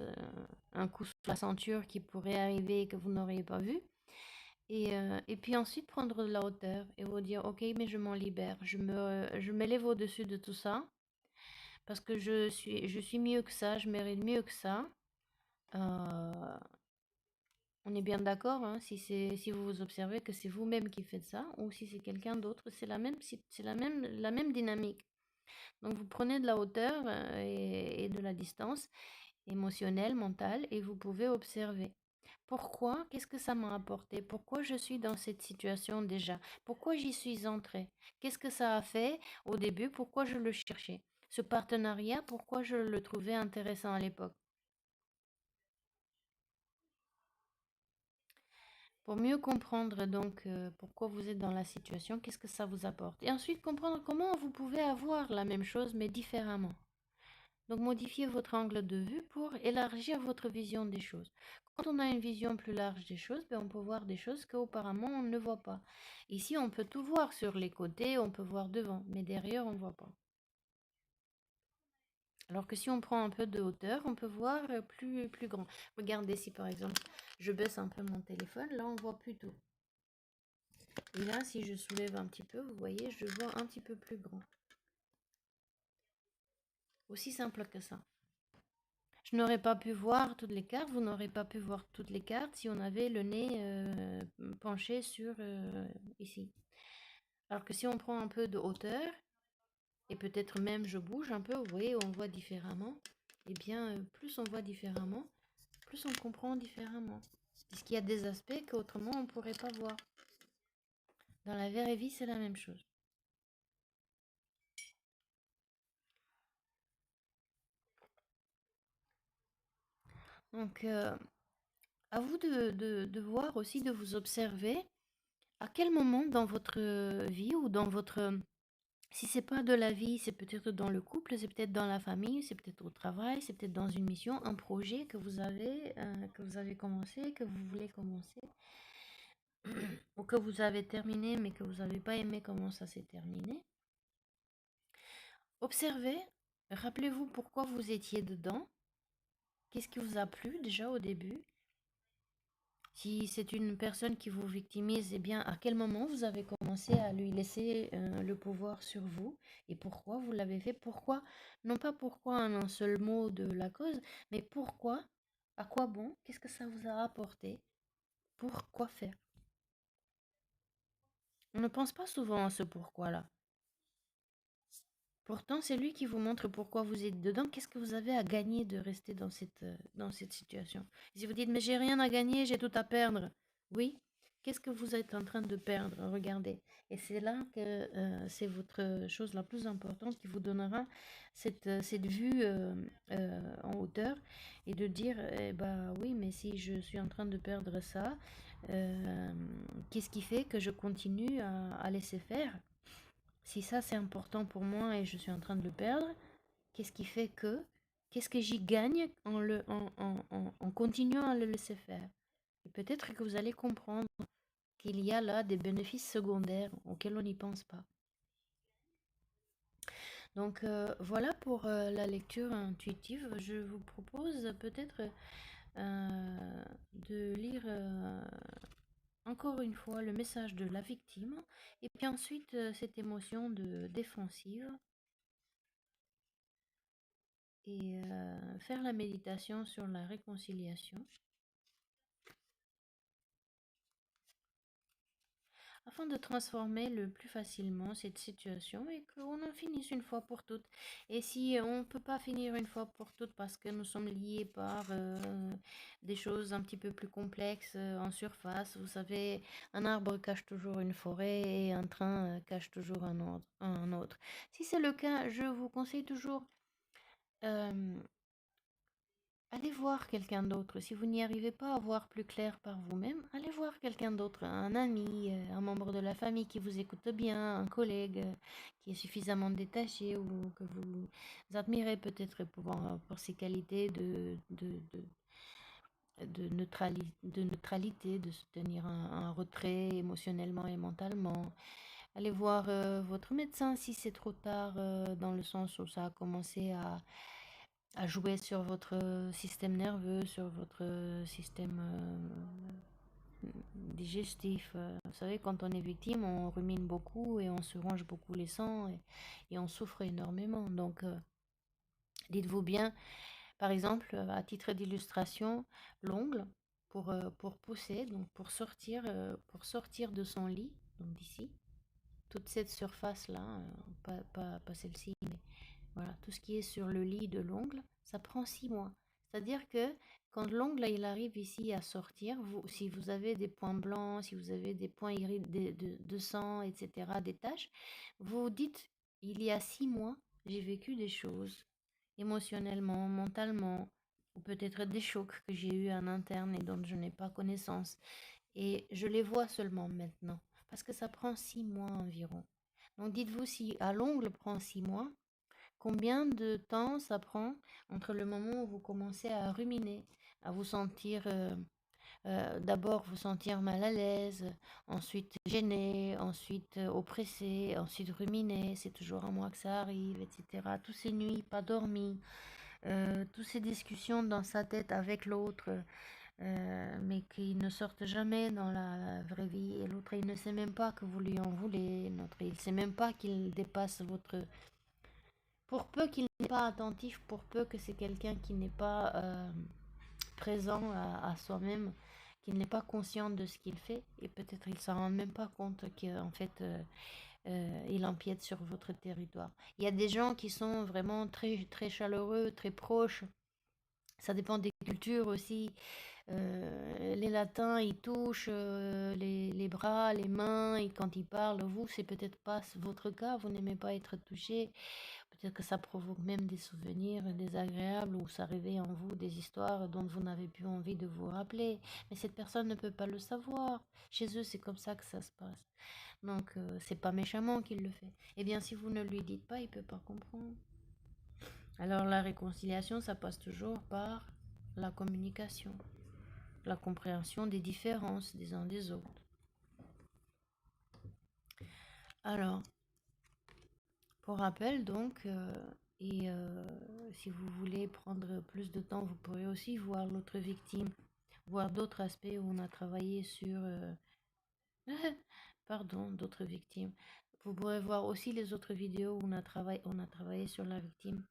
un coup sur la ceinture qui pourrait arriver et que vous n'auriez pas vu. Et puis ensuite prendre de la hauteur et vous dire, ok, mais je m'en libère, je m'élève au-dessus de tout ça parce que je suis mieux que ça, je mérite mieux que ça. Euh, on est bien d'accord, hein, si vous vous observez que c'est vous-même qui faites ça ou si c'est quelqu'un d'autre, c'est la même dynamique. Donc vous prenez de la hauteur et de la distance émotionnelle, mentale, et vous pouvez observer. Pourquoi? Qu'est-ce que ça m'a apporté? Pourquoi je suis dans cette situation déjà? Pourquoi j'y suis entrée? Qu'est-ce que ça a fait au début? Pourquoi je le cherchais? Ce partenariat, pourquoi je le trouvais intéressant à l'époque? Pour mieux comprendre donc pourquoi vous êtes dans la situation, qu'est-ce que ça vous apporte? Et ensuite comprendre comment vous pouvez avoir la même chose mais différemment. Donc modifiez votre angle de vue pour élargir votre vision des choses. Quand on a une vision plus large des choses, ben, on peut voir des choses qu'auparavant on ne voit pas. Ici, on peut tout voir sur les côtés, on peut voir devant, mais derrière, on ne voit pas. Alors que si on prend un peu de hauteur, on peut voir plus grand. Regardez si par exemple, je baisse un peu mon téléphone, là on voit plus tout. Et là, si je soulève un petit peu, vous voyez, je vois un petit peu plus grand. Aussi simple que ça. Je n'aurais pas pu voir toutes les cartes, vous n'aurez pas pu voir toutes les cartes si on avait le nez penché sur ici. Alors que si on prend un peu de hauteur, et peut-être même je bouge un peu, vous voyez, on voit différemment, et bien plus on voit différemment, plus on comprend différemment. Puisqu'il y a des aspects qu'autrement on ne pourrait pas voir. Dans la vraie vie, c'est la même chose. Donc, à vous de voir aussi, de vous observer à quel moment dans votre vie ou dans votre... Si c'est pas de la vie, c'est peut-être dans le couple, c'est peut-être dans la famille, c'est peut-être au travail, c'est peut-être dans une mission, un projet que vous avez commencé, que vous voulez commencer, ou que vous avez terminé mais que vous n'avez pas aimé comment ça s'est terminé. Observez, rappelez-vous pourquoi vous étiez dedans, qu'est-ce qui vous a plu déjà au début. Si c'est une personne qui vous victimise, eh bien, à quel moment vous avez commencé à lui laisser le pouvoir sur vous et pourquoi vous l'avez fait? Pourquoi? Non pas pourquoi en un seul mot de la cause, mais pourquoi? À quoi bon? Qu'est-ce que ça vous a apporté? Pourquoi faire? On ne pense pas souvent à ce pourquoi-là. Pourtant, c'est lui qui vous montre pourquoi vous êtes dedans. Qu'est-ce que vous avez à gagner de rester dans cette situation? Si vous dites, mais j'ai rien à gagner, j'ai tout à perdre. Oui, qu'est-ce que vous êtes en train de perdre? Regardez. Et c'est là que c'est votre chose la plus importante qui vous donnera cette vue en hauteur et de dire, eh ben oui, mais si je suis en train de perdre ça, euh, qu'est-ce qui fait que je continue à laisser faire? Si ça c'est important pour moi et je suis en train de le perdre, qu'est-ce qui fait que, qu'est-ce que j'y gagne en continuant à le laisser faire? Et peut-être que vous allez comprendre qu'il y a là des bénéfices secondaires auxquels on n'y pense pas. Donc voilà pour la lecture intuitive. Je vous propose peut-être de lire encore une fois le message de la victime et puis ensuite cette émotion de défensive et faire la méditation sur la réconciliation afin de transformer le plus facilement cette situation et qu'on en finisse une fois pour toutes. Et si on ne peut pas finir une fois pour toutes parce que nous sommes liés par des choses un petit peu plus complexes en surface, vous savez, un arbre cache toujours une forêt et un train cache toujours un autre. Si c'est le cas, je vous conseille toujours euh, allez voir quelqu'un d'autre. Si vous n'y arrivez pas à voir plus clair par vous-même, allez voir quelqu'un d'autre, un ami, un membre de la famille qui vous écoute bien, un collègue qui est suffisamment détaché ou que vous admirez peut-être pour ses qualités de neutralité, de se tenir un retrait émotionnellement et mentalement. Allez voir votre médecin si c'est trop tard, dans le sens où ça a commencé à jouer sur votre système nerveux, sur votre système digestif. Vous savez, quand on est victime, on rumine beaucoup et on se ronge beaucoup les sangs et on souffre énormément. Donc, dites-vous bien, par exemple, à titre d'illustration, l'ongle pour pousser, donc pour sortir de son lit, donc d'ici, toute cette surface-là, pas celle-ci, mais voilà, tout ce qui est sur le lit de l'ongle, ça prend 6 mois. C'est-à-dire que quand l'ongle il arrive ici à sortir, si vous avez des points blancs, si vous avez des points de sang, etc., des taches, vous dites, il y a 6 mois, j'ai vécu des choses émotionnellement, mentalement, ou peut-être des chocs que j'ai eus en interne et dont je n'ai pas connaissance. Et je les vois seulement maintenant, parce que ça prend 6 mois environ. Donc dites-vous, si à l'ongle prend 6 mois, combien de temps ça prend entre le moment où vous commencez à ruminer, à vous sentir, d'abord vous sentir mal à l'aise, ensuite gêné, ensuite oppressé, ensuite ruminer, c'est toujours à moi que ça arrive, etc. Tous ces nuits pas dormies, toutes ces discussions dans sa tête avec l'autre, mais qui ne sortent jamais dans la vraie vie. Et l'autre, il ne sait même pas que vous lui en voulez. L'autre, il ne sait même pas qu'il dépasse votre... Pour peu qu'il n'est pas attentif, pour peu que c'est quelqu'un qui n'est pas présent à soi-même, qu'il n'est pas conscient de ce qu'il fait, et peut-être il ne s'en rend même pas compte qu'en fait, il empiète sur votre territoire. Il y a des gens qui sont vraiment très, très chaleureux, très proches. Ça dépend des cultures aussi. Les latins, ils touchent les bras, les mains, et quand ils parlent, vous, c'est peut-être pas votre cas, vous n'aimez pas être touché. Peut-être que ça provoque même des souvenirs désagréables ou ça réveille en vous des histoires dont vous n'avez plus envie de vous rappeler. Mais cette personne ne peut pas le savoir. Chez eux, c'est comme ça que ça se passe. Donc, c'est pas méchamment qu'il le fait. Eh bien, si vous ne lui dites pas, il peut pas comprendre. Alors, la réconciliation, ça passe toujours par la communication, la compréhension des différences des uns des autres. Alors, pour rappel, donc, si vous voulez prendre plus de temps, vous pourrez aussi voir l'autre victime, voir d'autres aspects où on a travaillé sur... pardon, d'autres victimes. Vous pourrez voir aussi les autres vidéos où on a travaillé sur la victime,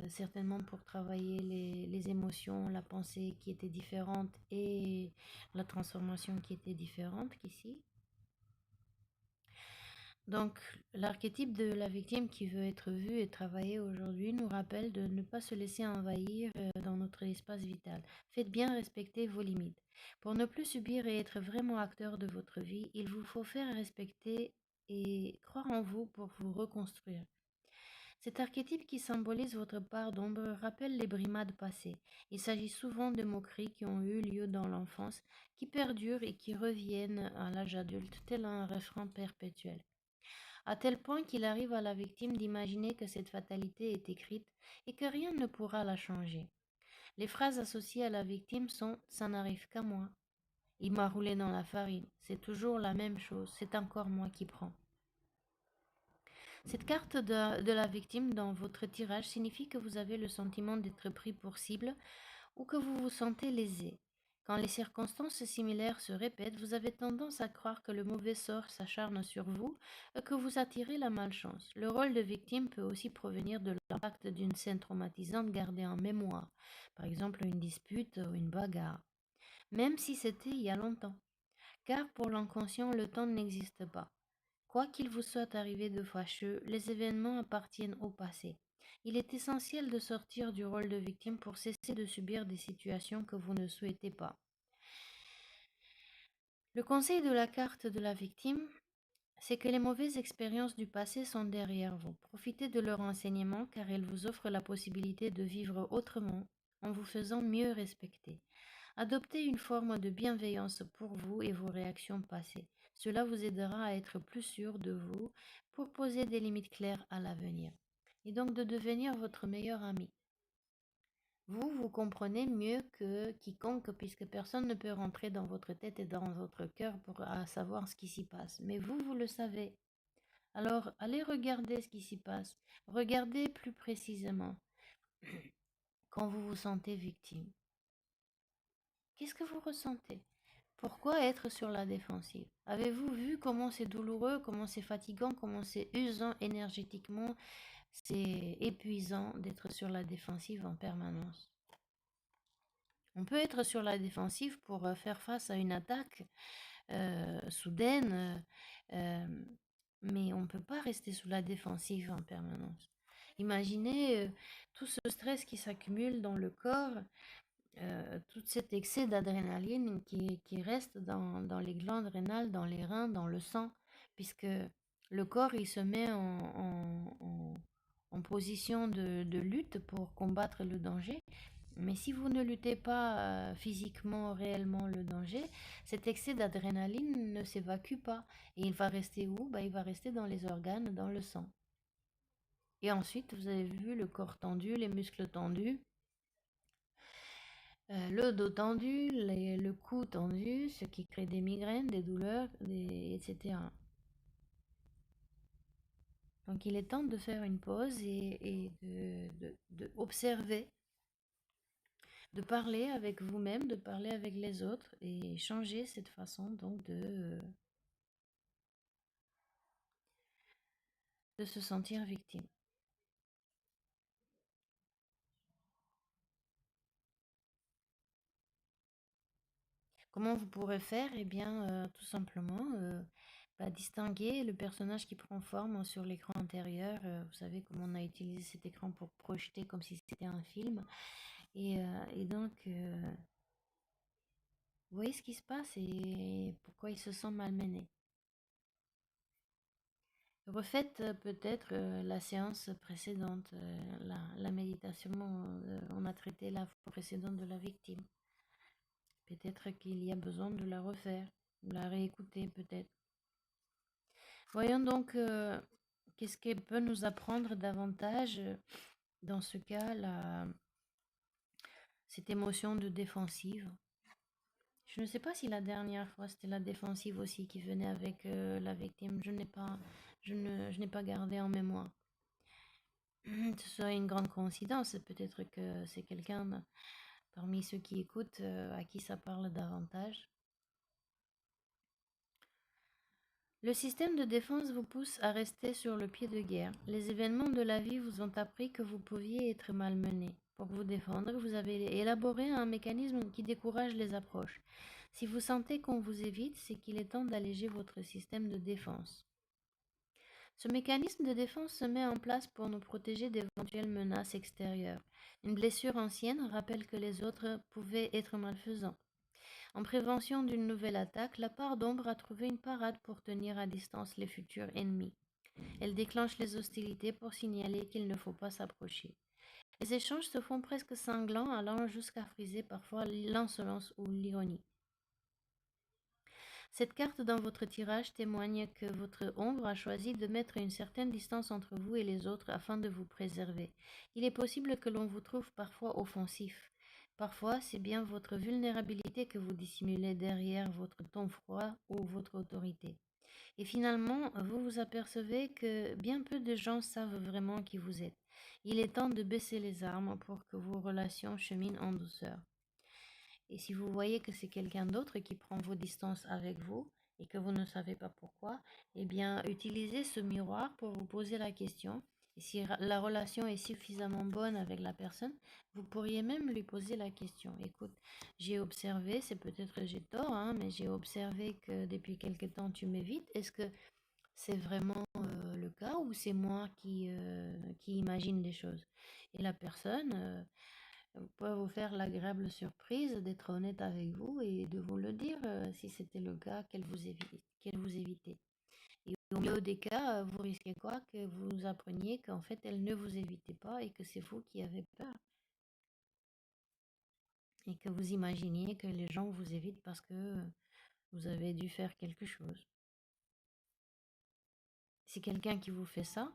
certainement pour travailler les émotions, la pensée qui était différente et la transformation qui était différente qu'ici. Donc, l'archétype de la victime qui veut être vue et travaillée aujourd'hui nous rappelle de ne pas se laisser envahir dans notre espace vital. Faites bien respecter vos limites. Pour ne plus subir et être vraiment acteur de votre vie, il vous faut faire respecter et croire en vous pour vous reconstruire. Cet archétype qui symbolise votre part d'ombre rappelle les brimades passées. Il s'agit souvent de moqueries qui ont eu lieu dans l'enfance, qui perdurent et qui reviennent à l'âge adulte, tel un refrain perpétuel à tel point qu'il arrive à la victime d'imaginer que cette fatalité est écrite et que rien ne pourra la changer. Les phrases associées à la victime sont ⁇ ça n'arrive qu'à moi ⁇ il m'a roulé dans la farine, c'est toujours la même chose, c'est encore moi qui prends. Cette carte de la victime dans votre tirage signifie que vous avez le sentiment d'être pris pour cible ou que vous vous sentez lésé. Quand les circonstances similaires se répètent, vous avez tendance à croire que le mauvais sort s'acharne sur vous et que vous attirez la malchance. Le rôle de victime peut aussi provenir de l'impact d'une scène traumatisante gardée en mémoire, par exemple une dispute ou une bagarre, même si c'était il y a longtemps. Car pour l'inconscient, le temps n'existe pas. Quoi qu'il vous soit arrivé de fâcheux, les événements appartiennent au passé. Il est essentiel de sortir du rôle de victime pour cesser de subir des situations que vous ne souhaitez pas. Le conseil de la carte de la victime, c'est que les mauvaises expériences du passé sont derrière vous. Profitez de leur enseignement car elles vous offrent la possibilité de vivre autrement en vous faisant mieux respecter. Adoptez une forme de bienveillance pour vous et vos réactions passées. Cela vous aidera à être plus sûr de vous pour poser des limites claires à l'avenir et donc de devenir votre meilleur ami. Vous comprenez mieux que quiconque puisque personne ne peut rentrer dans votre tête et dans votre cœur pour savoir ce qui s'y passe. Mais vous le savez. Alors, allez regarder ce qui s'y passe. Regardez plus précisément quand vous vous sentez victime. Qu'est-ce que vous ressentez? Pourquoi être sur la défensive? Avez-vous vu comment c'est douloureux, comment c'est fatigant, comment c'est usant énergétiquement? C'est épuisant d'être sur la défensive en permanence. On peut être sur la défensive pour faire face à une attaque soudaine, mais on ne peut pas rester sous la défensive en permanence. Imaginez tout ce stress qui s'accumule dans le corps, tout cet excès d'adrénaline qui reste dans les glandes rénales, dans les reins, dans le sang, puisque le corps il se met en position de lutte pour combattre le danger. Mais si vous ne luttez pas physiquement, réellement le danger, cet excès d'adrénaline ne s'évacue pas. Et il va rester où? Il va rester dans les organes, dans le sang. Et ensuite, vous avez vu le corps tendu, les muscles tendus, le dos tendu, le cou tendu, ce qui crée des migraines, des douleurs, etc. Donc il est temps de faire une pause et de observer, de parler avec vous-même, de parler avec les autres et changer cette façon donc de se sentir victime. Comment vous pourrez faire? Eh bien, tout simplement, distinguer le personnage qui prend forme sur l'écran intérieur. Vous savez comment on a utilisé cet écran pour projeter comme si c'était un film. Et donc, vous voyez ce qui se passe et pourquoi il se sent malmené. Refaites peut-être la séance précédente, la méditation, on a traité la fois précédente de la victime. Peut-être qu'il y a besoin de la refaire, de la réécouter peut-être. Voyons donc qu'est-ce qu'elle peut nous apprendre davantage dans ce cas, cette émotion de défensive. Je ne sais pas si la dernière fois c'était la défensive aussi qui venait avec la victime. Je n'ai pas gardé en mémoire. Ce serait une grande coïncidence. Peut-être que c'est quelqu'un parmi ceux qui écoutent à qui ça parle davantage. Le système de défense vous pousse à rester sur le pied de guerre. Les événements de la vie vous ont appris que vous pouviez être malmené. Pour vous défendre, vous avez élaboré un mécanisme qui décourage les approches. Si vous sentez qu'on vous évite, c'est qu'il est temps d'alléger votre système de défense. Ce mécanisme de défense se met en place pour nous protéger d'éventuelles menaces extérieures. Une blessure ancienne rappelle que les autres pouvaient être malfaisants. En prévention d'une nouvelle attaque, la part d'ombre a trouvé une parade pour tenir à distance les futurs ennemis. Elle déclenche les hostilités pour signaler qu'il ne faut pas s'approcher. Les échanges se font presque sanglants, allant jusqu'à friser parfois l'insolence ou l'ironie. Cette carte dans votre tirage témoigne que votre ombre a choisi de mettre une certaine distance entre vous et les autres afin de vous préserver. Il est possible que l'on vous trouve parfois offensif. Parfois, c'est bien votre vulnérabilité que vous dissimulez derrière votre ton froid ou votre autorité. Et finalement, vous vous apercevez que bien peu de gens savent vraiment qui vous êtes. Il est temps de baisser les armes pour que vos relations cheminent en douceur. Et si vous voyez que c'est quelqu'un d'autre qui prend vos distances avec vous et que vous ne savez pas pourquoi, eh bien, utilisez ce miroir pour vous poser la question. Et si la relation est suffisamment bonne avec la personne, vous pourriez même lui poser la question. Écoute, j'ai observé, c'est peut-être que j'ai tort, hein, mais j'ai observé que depuis quelque temps tu m'évites. Est-ce que c'est vraiment le cas ou c'est moi qui imagine des choses? Et la personne pourrait vous faire l'agréable surprise d'être honnête avec vous et de vous le dire si c'était le cas qu'elle vous évitait. Et au mieux des cas, vous risquez quoi? Que vous appreniez qu'en fait elle ne vous évitait pas et que c'est vous qui avez peur et que vous imaginiez que les gens vous évitent parce que vous avez dû faire quelque chose. Si quelqu'un qui vous fait ça,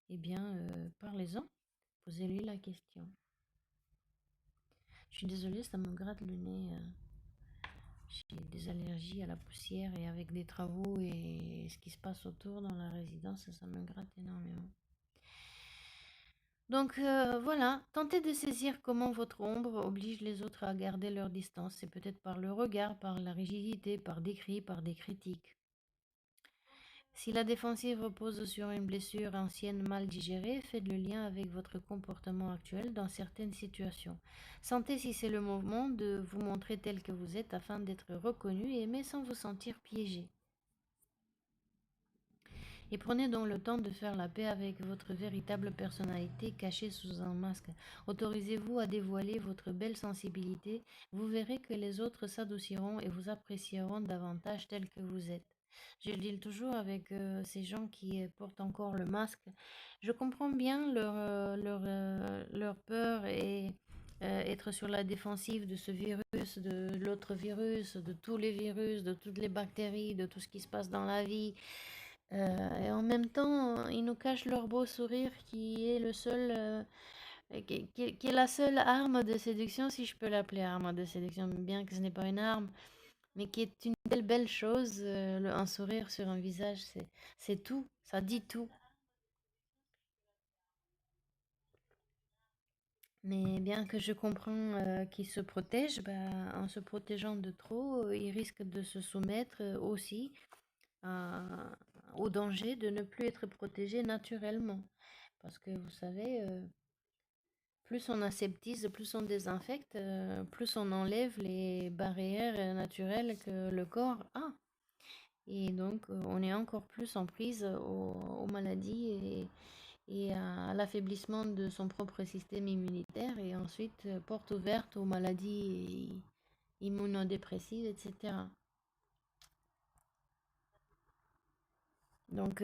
eh bien, parlez-en, posez-lui la question. Je suis désolée, ça me gratte le nez. J'ai des allergies à la poussière et avec des travaux et ce qui se passe autour dans la résidence, ça me gratte énormément. Donc voilà, tentez de saisir comment votre ombre oblige les autres à garder leur distance. C'est peut-être par le regard, par la rigidité, par des cris, par des critiques. Si la défensive repose sur une blessure ancienne mal digérée, faites le lien avec votre comportement actuel dans certaines situations. Sentez si c'est le moment de vous montrer tel que vous êtes afin d'être reconnu et aimé sans vous sentir piégé. Et prenez donc le temps de faire la paix avec votre véritable personnalité cachée sous un masque. Autorisez-vous à dévoiler votre belle sensibilité. Vous verrez que les autres s'adouciront et vous apprécieront davantage tel que vous êtes. Je le dis toujours avec ces gens qui portent encore le masque. Je comprends bien leur peur et être sur la défensive de ce virus, de l'autre virus, de tous les virus, de toutes les bactéries, de tout ce qui se passe dans la vie. Et en même temps, ils nous cachent leur beau sourire qui est le seul, qui est la seule arme de séduction, si je peux l'appeler arme de séduction, bien que ce n'est pas une arme, mais qui est une belle chose. Un sourire sur un visage, c'est tout, ça dit tout. Mais bien que je comprends qu'ils se protègent, bah, en se protégeant de trop, ils risquent de se soumettre aussi à- au danger de ne plus être protégés naturellement. Parce que vous savez, plus on aseptise, plus on désinfecte, plus on enlève les barrières naturelles que le corps a. Et donc, on est encore plus en prise aux maladies et à l'affaiblissement de son propre système immunitaire et ensuite porte ouverte aux maladies immunodépressives, etc. Donc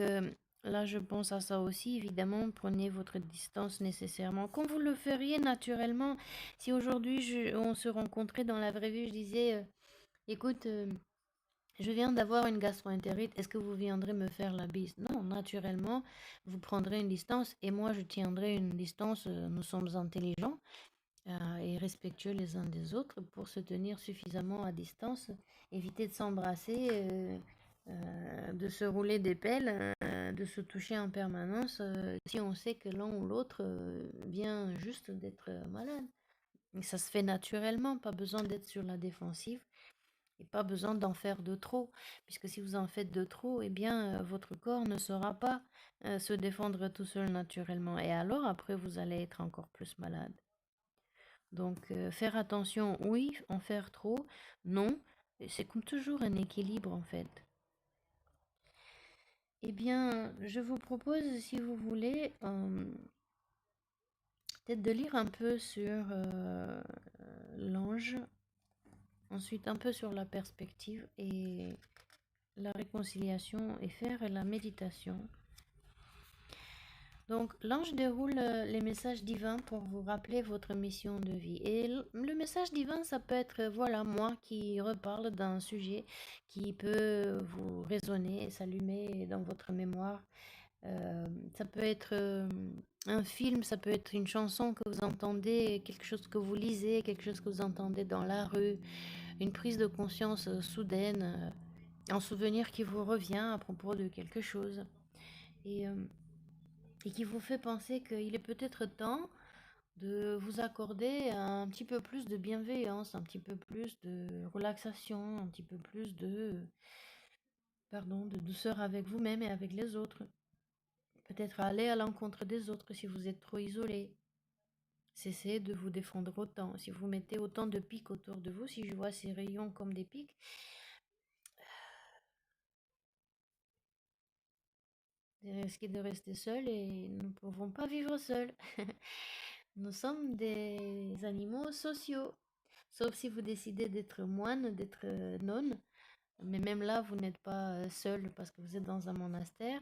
là, je pense à ça aussi. Évidemment, prenez votre distance nécessairement, comme vous le feriez naturellement. Si aujourd'hui on se rencontrait dans la vraie vie, je disais, écoute, je viens d'avoir une gastro-entérite, est-ce que vous viendrez me faire la bise? Non, naturellement, vous prendrez une distance et moi, je tiendrai une distance. Nous sommes intelligents et respectueux les uns des autres pour se tenir suffisamment à distance, éviter de s'embrasser, de se rouler des pelles, de se toucher en permanence si on sait que l'un ou l'autre vient juste d'être malade. Et ça se fait naturellement, pas besoin d'être sur la défensive et pas besoin d'en faire de trop, puisque si vous en faites de trop, eh bien votre corps ne saura pas se défendre tout seul naturellement et alors après vous allez être encore plus malade. Donc, faire attention, oui, en faire trop, non. Et c'est comme toujours un équilibre en fait. Eh bien, je vous propose, si vous voulez, peut-être de lire un peu sur l'ange, ensuite un peu sur la perspective et la réconciliation et faire la méditation. Donc, l'ange déroule les messages divins pour vous rappeler votre mission de vie. Et le message divin, ça peut être, voilà, moi qui reparle d'un sujet qui peut vous résonner, s'allumer dans votre mémoire. Ça peut être un film, ça peut être une chanson que vous entendez, quelque chose que vous lisez, quelque chose que vous entendez dans la rue, une prise de conscience soudaine. un souvenir qui vous revient à propos de quelque chose et, euh, et qui vous fait penser qu'il est peut-être temps de vous accorder un petit peu plus de bienveillance, un petit peu plus de relaxation, un petit peu plus de douceur avec vous-même et avec les autres. Peut-être aller à l'encontre des autres si vous êtes trop isolé. Cessez de vous défendre autant. Si vous mettez autant de pics autour de vous, si je vois ces rayons comme des pics, vous risquez de rester seul et nous ne pouvons pas vivre seuls. Nous sommes des animaux sociaux. Sauf si vous décidez d'être moine, d'être nonne. Mais même là, vous n'êtes pas seul parce que vous êtes dans un monastère.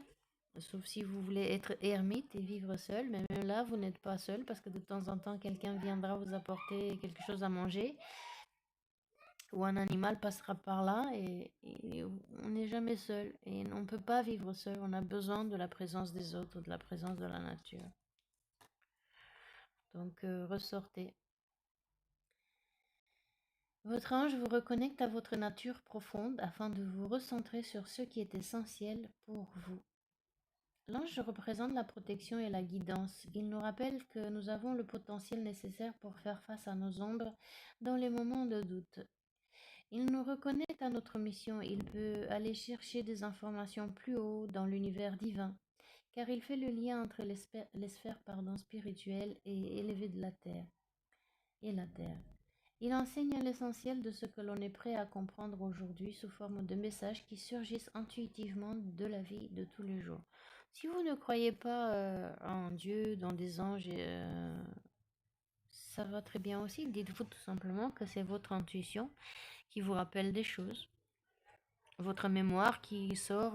Sauf si vous voulez être ermite et vivre seul. Mais même là, vous n'êtes pas seul parce que de temps en temps, quelqu'un viendra vous apporter quelque chose à manger. Ou un animal passera par là et on n'est jamais seul. Et on ne peut pas vivre seul. On a besoin de la présence des autres, de la présence de la nature. Donc, ressortez. Votre ange vous reconnecte à votre nature profonde afin de vous recentrer sur ce qui est essentiel pour vous. L'ange représente la protection et la guidance. Il nous rappelle que nous avons le potentiel nécessaire pour faire face à nos ombres dans les moments de doute. Il nous reconnecte à notre mission. Il peut aller chercher des informations plus haut dans l'univers divin, car il fait le lien entre les sphères spirituelles et élevées de la Terre et la Terre. Il enseigne l'essentiel de ce que l'on est prêt à comprendre aujourd'hui sous forme de messages qui surgissent intuitivement de la vie de tous les jours. Si vous ne croyez pas en Dieu, dans des anges, ça va très bien aussi. Dites-vous tout simplement que c'est votre intuition qui vous rappelle des choses. Votre mémoire qui sort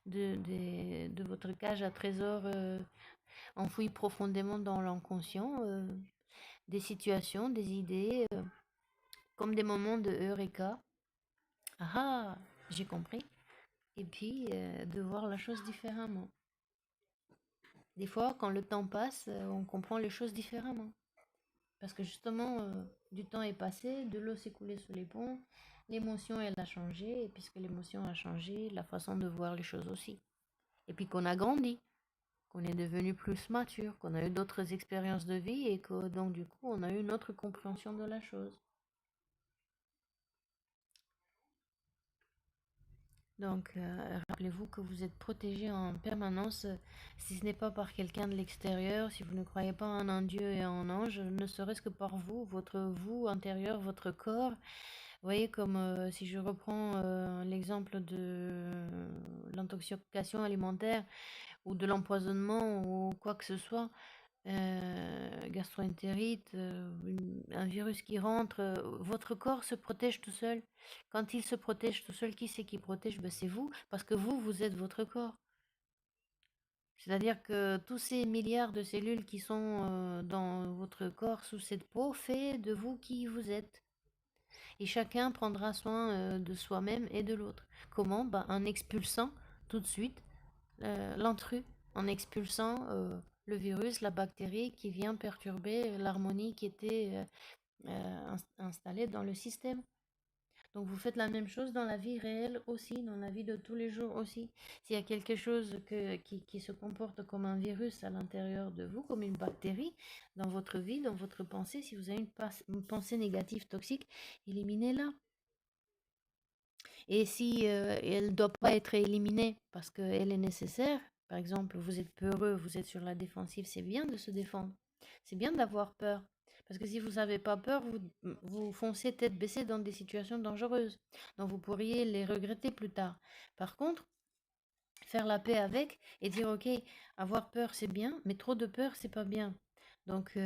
de votre cage à trésors enfouie profondément dans l'inconscient. Des situations, des idées, comme des moments de Eureka. Ah, j'ai compris. Et puis, de voir la chose différemment. Des fois, quand le temps passe, on comprend les choses différemment. Parce que justement, du temps est passé, de l'eau s'est coulée sous les ponts, l'émotion, elle a changé, et puisque l'émotion a changé, la façon de voir les choses aussi. Et puis qu'on a grandi, qu'on est devenu plus mature, qu'on a eu d'autres expériences de vie, et que donc du coup, on a eu une autre compréhension de la chose. Donc, rappelez-vous que vous êtes protégé en permanence, si ce n'est pas par quelqu'un de l'extérieur, si vous ne croyez pas en un Dieu et en un ange, ne serait-ce que par vous, votre vous intérieur, votre corps. Vous voyez, comme si je reprends l'exemple de l'intoxication alimentaire ou de l'empoisonnement ou quoi que ce soit, gastroentérite, un virus qui rentre, votre corps se protège tout seul. Quand il se protège tout seul, qui c'est qui protège? Ben, c'est vous, parce que vous êtes votre corps. C'est-à-dire que tous ces milliards de cellules qui sont dans votre corps sous cette peau fait de vous qui vous êtes. Et chacun prendra soin de soi-même et de l'autre. Comment? Ben, en expulsant tout de suite l'intrus, en expulsant le virus, la bactérie qui vient perturber l'harmonie qui était installée dans le système. Donc vous faites la même chose dans la vie réelle aussi, dans la vie de tous les jours aussi. S'il y a quelque chose qui se comporte comme un virus à l'intérieur de vous, comme une bactérie, dans votre vie, dans votre pensée, si vous avez une pensée négative, toxique, éliminez-la. Et si elle ne doit pas être éliminée parce qu'elle est nécessaire, par exemple, vous êtes peureux, vous êtes sur la défensive, c'est bien de se défendre. C'est bien d'avoir peur. Parce que si vous n'avez pas peur, vous foncez tête baissée dans des situations dangereuses. Donc vous pourriez les regretter plus tard. Par contre, faire la paix avec et dire, ok, avoir peur, c'est bien, mais trop de peur, c'est pas bien. Donc,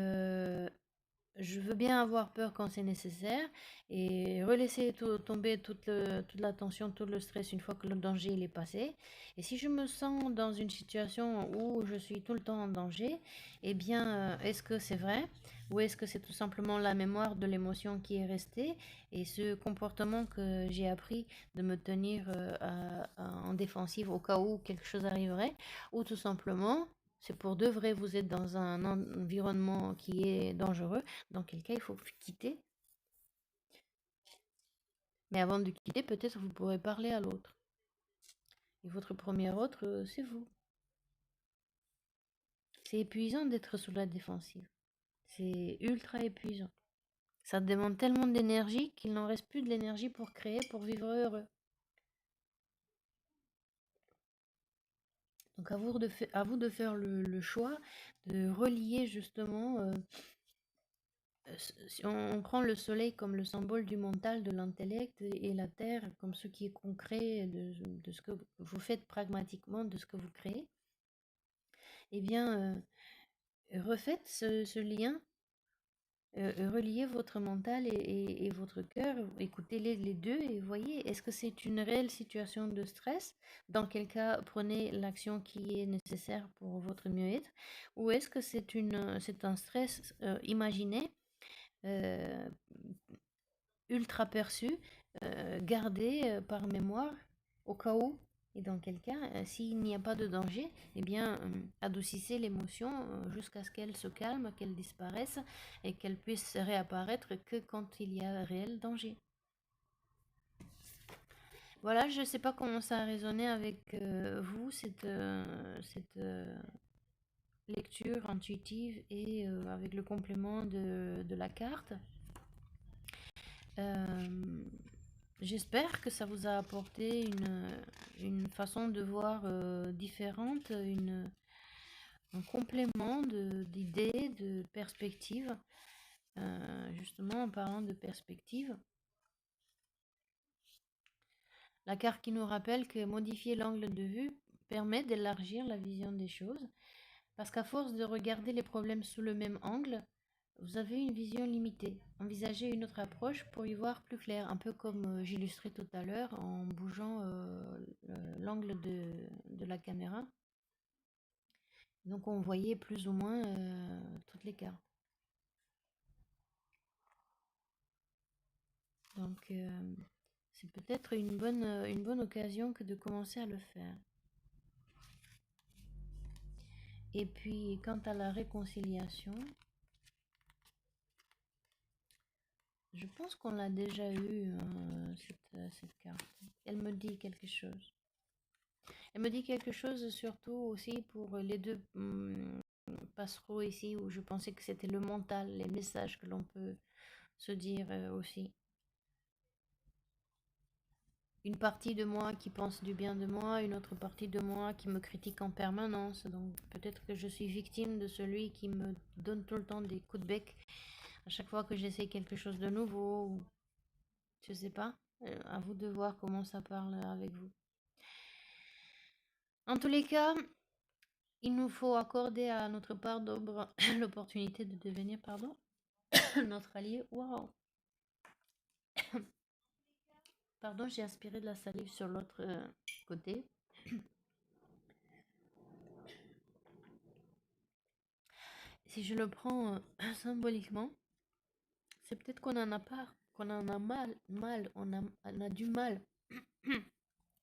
je veux bien avoir peur quand c'est nécessaire et relaisser tomber toute la tension, tout le stress une fois que le danger il est passé. Et si je me sens dans une situation où je suis tout le temps en danger, eh bien, est-ce que c'est vrai ou est-ce que c'est tout simplement la mémoire de l'émotion qui est restée et ce comportement que j'ai appris de me tenir en défensive au cas où quelque chose arriverait ou tout simplement c'est pour de vrai, vous êtes dans un environnement qui est dangereux, dans quel cas il faut quitter. Et avant de quitter, peut-être vous pourrez parler à l'autre. Et votre premier autre, c'est vous. C'est épuisant d'être sous la défensive. C'est ultra épuisant. Ça demande tellement d'énergie qu'il n'en reste plus de l'énergie pour créer, pour vivre heureux. Donc à vous de faire le choix de relier justement, si on prend le soleil comme le symbole du mental, de l'intellect, et la terre comme ce qui est concret de ce que vous faites pragmatiquement, de ce que vous créez, eh bien, refaites ce lien, reliez votre mental et votre cœur, écoutez les deux et voyez, est-ce que c'est une réelle situation de stress? Dans quel cas, prenez l'action qui est nécessaire pour votre mieux-être, ou est-ce que c'est un stress imaginé, euh, ultra perçu, gardé par mémoire au cas où? Et dans quel cas, s'il n'y a pas de danger, eh bien, adoucissez l'émotion jusqu'à ce qu'elle se calme, qu'elle disparaisse et qu'elle puisse réapparaître que quand il y a réel danger. Voilà, je ne sais pas comment ça a résonné avec vous, cette lecture intuitive et avec le complément de la carte. J'espère que ça vous a apporté une façon de voir différente, un complément d'idées, de perspectives. Justement, en parlant de perspective, la carte qui nous rappelle que modifier l'angle de vue permet d'élargir la vision des choses, parce qu'à force de regarder les problèmes sous le même angle, vous avez une vision limitée. Envisagez une autre approche pour y voir plus clair, un peu comme j'illustrais tout à l'heure en bougeant l'angle de la caméra. Donc on voyait plus ou moins toutes les cartes. Donc c'est peut-être une bonne occasion que de commencer à le faire. Et puis quant à la réconciliation, je pense qu'on l'a déjà eu, cette carte. Elle me dit quelque chose. Elle me dit quelque chose surtout aussi pour les deux passereaux ici où je pensais que c'était le mental, les messages que l'on peut se dire aussi. Une partie de moi qui pense du bien de moi, une autre partie de moi qui me critique en permanence. Donc peut-être que je suis victime de celui qui me donne tout le temps des coups de bec à chaque fois que j'essaie quelque chose de nouveau. Ou je sais pas. À vous de voir comment ça parle avec vous. En tous les cas, il nous faut accorder à notre part d'ombre l'opportunité de devenir, pardon, notre allié. Waouh! Pardon, j'ai aspiré de la salive sur l'autre côté. Si je le prends symboliquement, c'est peut-être qu'on en a pas, qu'on en a on a du mal.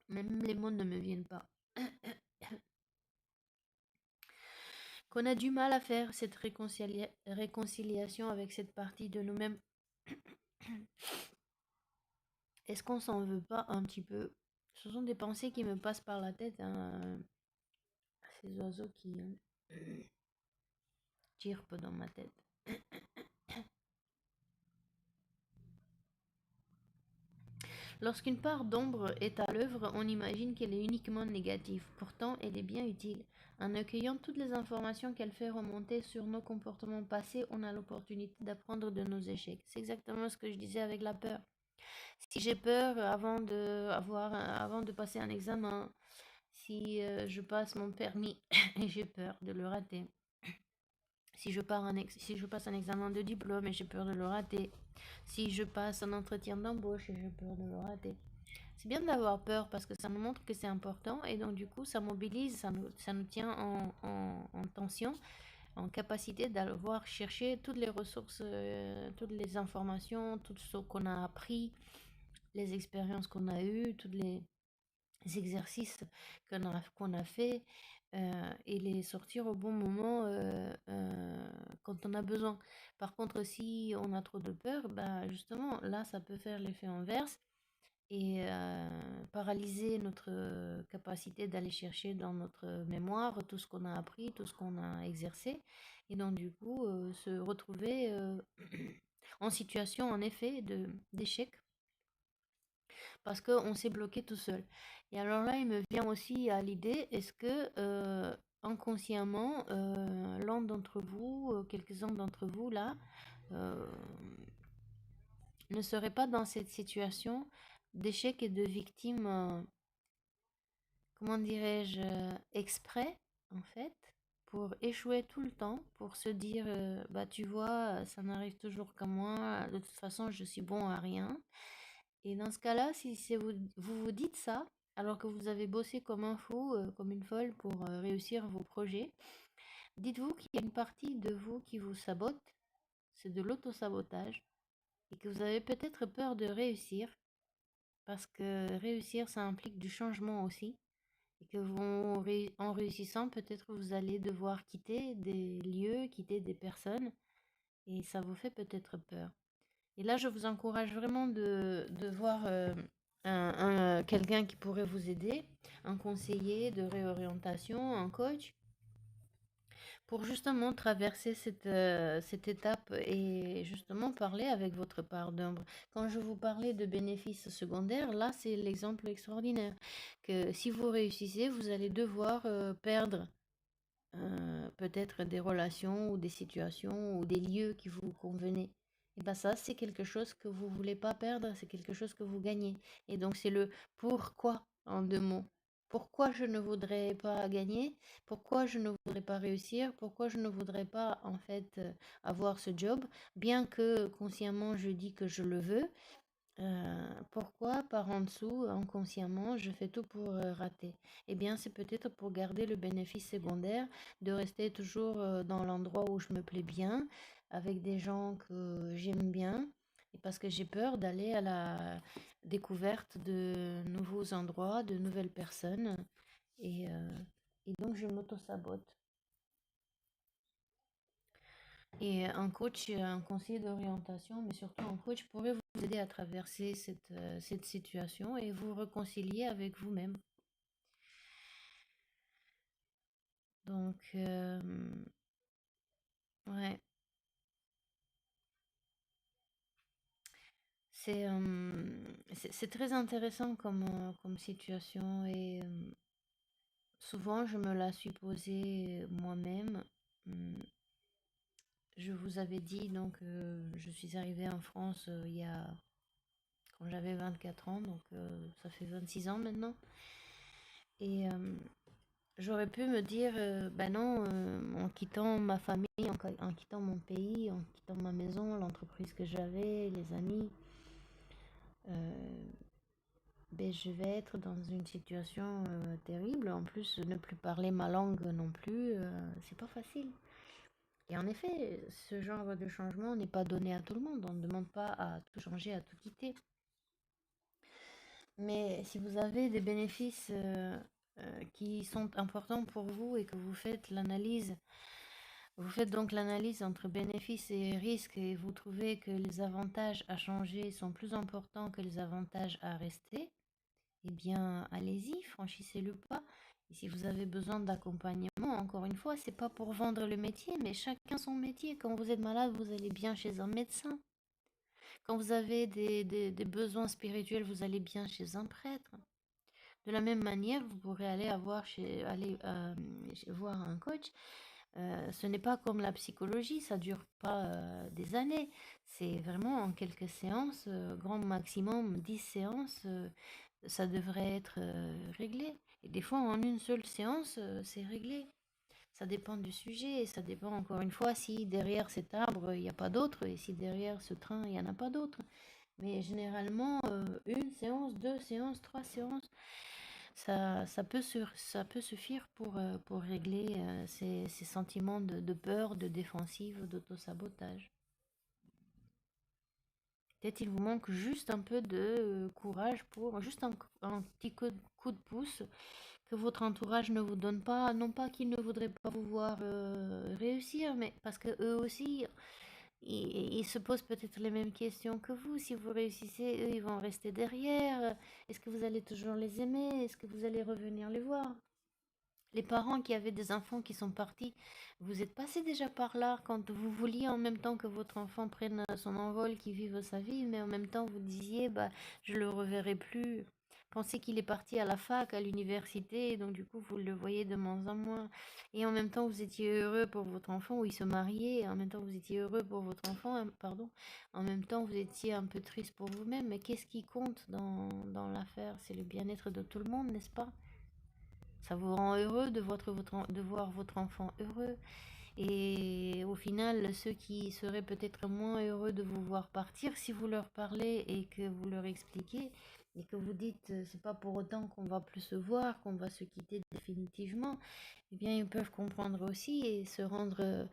Même les mots ne me viennent pas. Qu'on a du mal à faire cette réconciliation avec cette partie de nous-mêmes. Est-ce qu'on s'en veut pas un petit peu? Ce sont des pensées qui me passent par la tête, hein, ces oiseaux qui chirpent dans ma tête. Lorsqu'une part d'ombre est à l'œuvre, on imagine qu'elle est uniquement négative. Pourtant, elle est bien utile. En accueillant toutes les informations qu'elle fait remonter sur nos comportements passés, on a l'opportunité d'apprendre de nos échecs. C'est exactement ce que je disais avec la peur. Si j'ai peur avant de passer un examen, si je passe mon permis et j'ai peur de le rater, si je passe un examen de diplôme et j'ai peur de le rater, si je passe un entretien d'embauche et j'ai peur de le rater. C'est bien d'avoir peur parce que ça nous montre que c'est important et donc du coup ça mobilise, ça nous tient en tension, en capacité d'avoir cherché toutes les ressources, toutes les informations, tout ce qu'on a appris, les expériences qu'on a eues, tous les exercices qu'on a fait et les sortir au bon moment quand on a besoin. Par contre, si on a trop de peur, bah justement, là, ça peut faire l'effet inverse et paralyser notre capacité d'aller chercher dans notre mémoire tout ce qu'on a appris, tout ce qu'on a exercé, et donc du coup se retrouver en situation en effet d'échec parce qu'on s'est bloqué tout seul. Et alors là, il me vient aussi à l'idée, est-ce que inconsciemment, l'un d'entre vous, quelques-uns d'entre vous là, euh, ne serait pas dans cette situation d'échec et de victime, comment dirais-je, exprès, en fait, pour échouer tout le temps, pour se dire, bah tu vois, ça n'arrive toujours qu'à moi, de toute façon, je suis bon à rien. Et dans ce cas-là, si c'est vous dites ça, alors que vous avez bossé comme un fou, comme une folle pour réussir vos projets, dites-vous qu'il y a une partie de vous qui vous sabote, c'est de l'auto-sabotage, et que vous avez peut-être peur de réussir, parce que réussir, ça implique du changement aussi, et que en réussissant, peut-être vous allez devoir quitter des lieux, quitter des personnes, et ça vous fait peut-être peur. Et là, je vous encourage vraiment de voir quelqu'un qui pourrait vous aider, un conseiller de réorientation, un coach, pour justement traverser cette étape et justement parler avec votre part d'ombre. Quand je vous parlais de bénéfices secondaires, là, c'est l'exemple extraordinaire, que si vous réussissez, vous allez devoir perdre peut-être des relations ou des situations ou des lieux qui vous convenaient. Et bien ça, c'est quelque chose que vous voulez pas perdre, c'est quelque chose que vous gagnez. Et donc c'est le pourquoi en deux mots. Pourquoi je ne voudrais pas gagner? Pourquoi je ne voudrais pas réussir? Pourquoi je ne voudrais pas en fait avoir ce job? Bien que consciemment je dis que je le veux, pourquoi par en dessous, inconsciemment, je fais tout pour rater? Eh bien, c'est peut-être pour garder le bénéfice secondaire, de rester toujours dans l'endroit où je me plais bien, avec des gens que j'aime bien, et parce que j'ai peur d'aller à la découverte de nouveaux endroits, de nouvelles personnes, et, euh, et donc je m'auto-sabote. Et un coach, un conseiller d'orientation, mais surtout un coach pourrait vous aider à traverser cette situation et vous réconcilier avec vous-même. Donc, ouais, c'est très intéressant comme situation et souvent je me la suis posée moi-même. Hum, Je vous avais dit, donc, je suis arrivée en France quand j'avais 24 ans, donc ça fait 26 ans maintenant. Et j'aurais pu me dire, ben non, en quittant ma famille, en quittant mon pays, en quittant ma maison, l'entreprise que j'avais, les amis, euh, ben je vais être dans une situation terrible. En plus, ne plus parler ma langue non plus, c'est pas facile. Et en effet, ce genre de changement n'est pas donné à tout le monde. On ne demande pas à tout changer, à tout quitter. Mais si vous avez des bénéfices qui sont importants pour vous et que vous faites donc l'analyse entre bénéfices et risques et vous trouvez que les avantages à changer sont plus importants que les avantages à rester, eh bien allez-y, franchissez le pas. Et si vous avez besoin d'accompagnement, encore une fois, c'est pas pour vendre le métier, mais chacun son métier. Quand vous êtes malade, vous allez bien chez un médecin. Quand vous avez des besoins spirituels, vous allez bien chez un prêtre. De la même manière, vous pourrez aller voir un coach. Ce n'est pas comme la psychologie, ça dure pas des années. C'est vraiment en quelques séances, grand maximum 10 séances, ça devrait être réglé. Et des fois, en une seule séance, c'est réglé. Ça dépend du sujet, et ça dépend encore une fois si derrière cet arbre, il n'y a pas d'autre, et si derrière ce train, il n'y en a pas d'autre. Mais généralement, une séance, deux séances, trois séances, ça peut suffire pour régler ces sentiments de peur, de défensive, d'auto-sabotage. Peut-être il vous manque juste un peu de courage pour, juste un petit coup de pouce que votre entourage ne vous donne pas, non pas qu'ils ne voudraient pas vous voir réussir, mais parce que eux aussi, ils se posent peut-être les mêmes questions que vous. Si vous réussissez, eux, ils vont rester derrière. Est-ce que vous allez toujours les aimer? Est-ce que vous allez revenir les voir? Les parents qui avaient des enfants qui sont partis, vous êtes passé déjà par là quand vous vouliez en même temps que votre enfant prenne son envol, qu'il vive sa vie, mais en même temps vous disiez, bah, je le reverrai plus. Pensez qu'il est parti à la fac, à l'université, donc du coup vous le voyez de moins en moins. Et en même temps vous étiez heureux pour votre enfant, ou il se mariait, et en même temps vous étiez heureux pour votre enfant, pardon. En même temps vous étiez un peu triste pour vous-même, mais qu'est-ce qui compte dans l'affaire? C'est le bien-être de tout le monde, n'est-ce pas? Ça vous rend heureux de voir votre enfant heureux. Et au final, ceux qui seraient peut-être moins heureux de vous voir partir, si vous leur parlez et que vous leur expliquez, et que vous dites, c'est pas pour autant qu'on va plus se voir, qu'on va se quitter définitivement, eh bien, ils peuvent comprendre aussi et se rendre,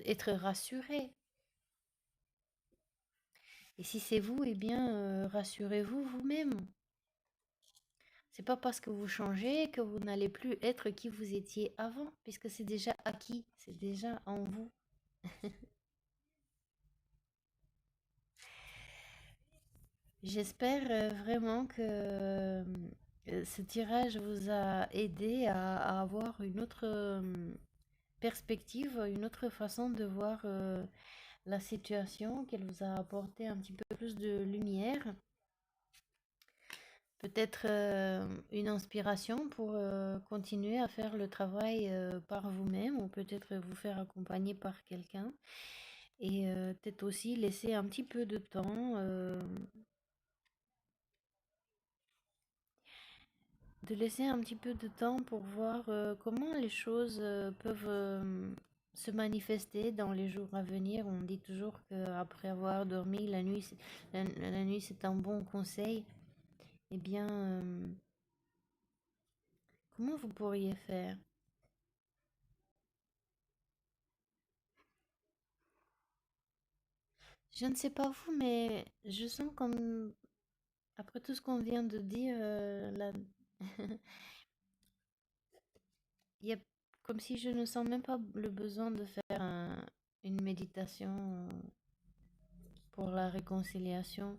être rassurés. Et si c'est vous, eh bien, rassurez-vous vous-même. C'est pas parce que vous changez que vous n'allez plus être qui vous étiez avant, puisque c'est déjà acquis, c'est déjà en vous. J'espère vraiment que ce tirage vous a aidé à avoir une autre perspective, une autre façon de voir la situation, qu'elle vous a apporté un petit peu plus de lumière. Peut-être une inspiration pour continuer à faire le travail par vous-même, ou peut-être vous faire accompagner par quelqu'un. Et peut-être aussi laisser un petit peu de temps, de laisser un petit peu de temps pour voir comment les choses peuvent se manifester dans les jours à venir. On dit toujours qu'après avoir dormi, la nuit c'est un bon conseil. Eh bien, comment vous pourriez faire? Je ne sais pas vous, mais je sens comme, après tout ce qu'on vient de dire, là, il y a comme si je ne sens même pas le besoin de faire une méditation pour la réconciliation.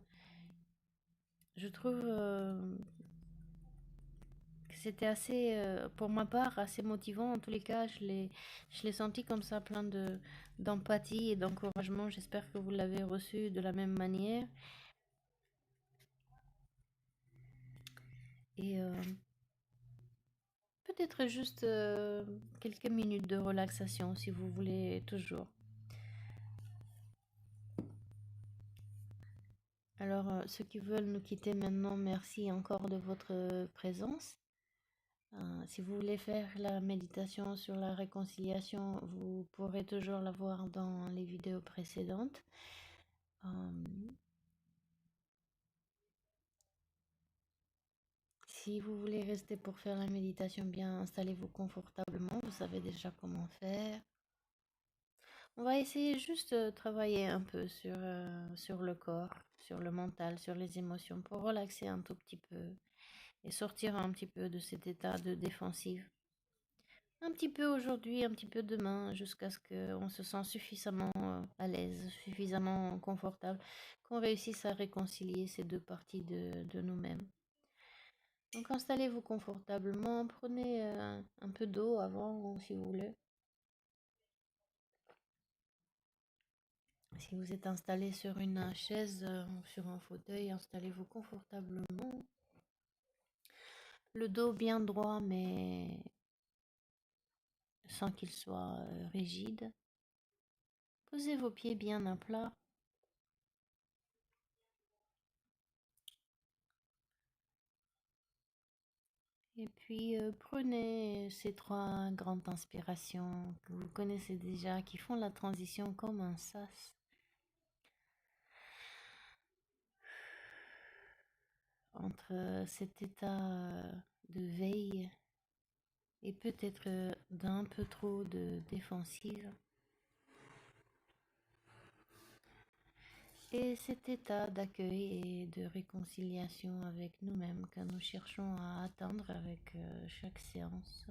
Je trouve que c'était assez, pour ma part, assez motivant. En tous les cas, je l'ai senti comme ça, plein d'empathie et d'encouragement. J'espère que vous l'avez reçu de la même manière. Et peut-être juste quelques minutes de relaxation si vous voulez toujours. Alors, ceux qui veulent nous quitter maintenant, merci encore de votre présence. Si vous voulez faire la méditation sur la réconciliation, vous pourrez toujours la voir dans les vidéos précédentes. Euh, Si vous voulez rester pour faire la méditation, bien installez-vous confortablement. Vous savez déjà comment faire. On va essayer juste de travailler un peu sur le corps, sur le mental, sur les émotions pour relaxer un tout petit peu et sortir un petit peu de cet état de défensive. Un petit peu aujourd'hui, un petit peu demain, jusqu'à ce qu'on se sente suffisamment à l'aise, suffisamment confortable, qu'on réussisse à réconcilier ces deux parties de nous-mêmes. Donc installez-vous confortablement, prenez un peu d'eau avant si vous voulez. Si vous êtes installé sur une chaise ou sur un fauteuil, installez-vous confortablement. Le dos bien droit mais sans qu'il soit rigide. Posez vos pieds bien à plat. Et puis prenez ces trois grandes inspirations que vous connaissez déjà, qui font la transition comme un sas entre cet état de veille et peut-être d'un peu trop de défensive et cet état d'accueil et de réconciliation avec nous-mêmes que nous cherchons à atteindre avec chaque séance.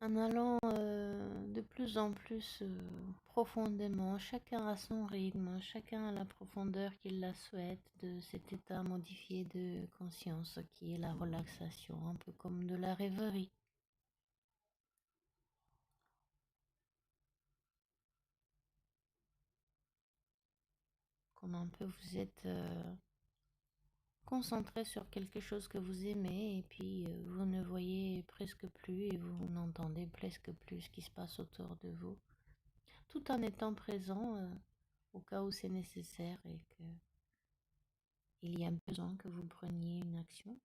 En allant de plus en plus profondément, chacun à son rythme, chacun à la profondeur qu'il la souhaite, de cet état modifié de conscience qui est la relaxation, un peu comme de la rêverie. Comme un peu vous êtes concentré sur quelque chose que vous aimez et puis vous ne voyez presque plus et vous n'entendez presque plus ce qui se passe autour de vous, tout en étant présent au cas où c'est nécessaire et que il y a besoin que vous preniez une action.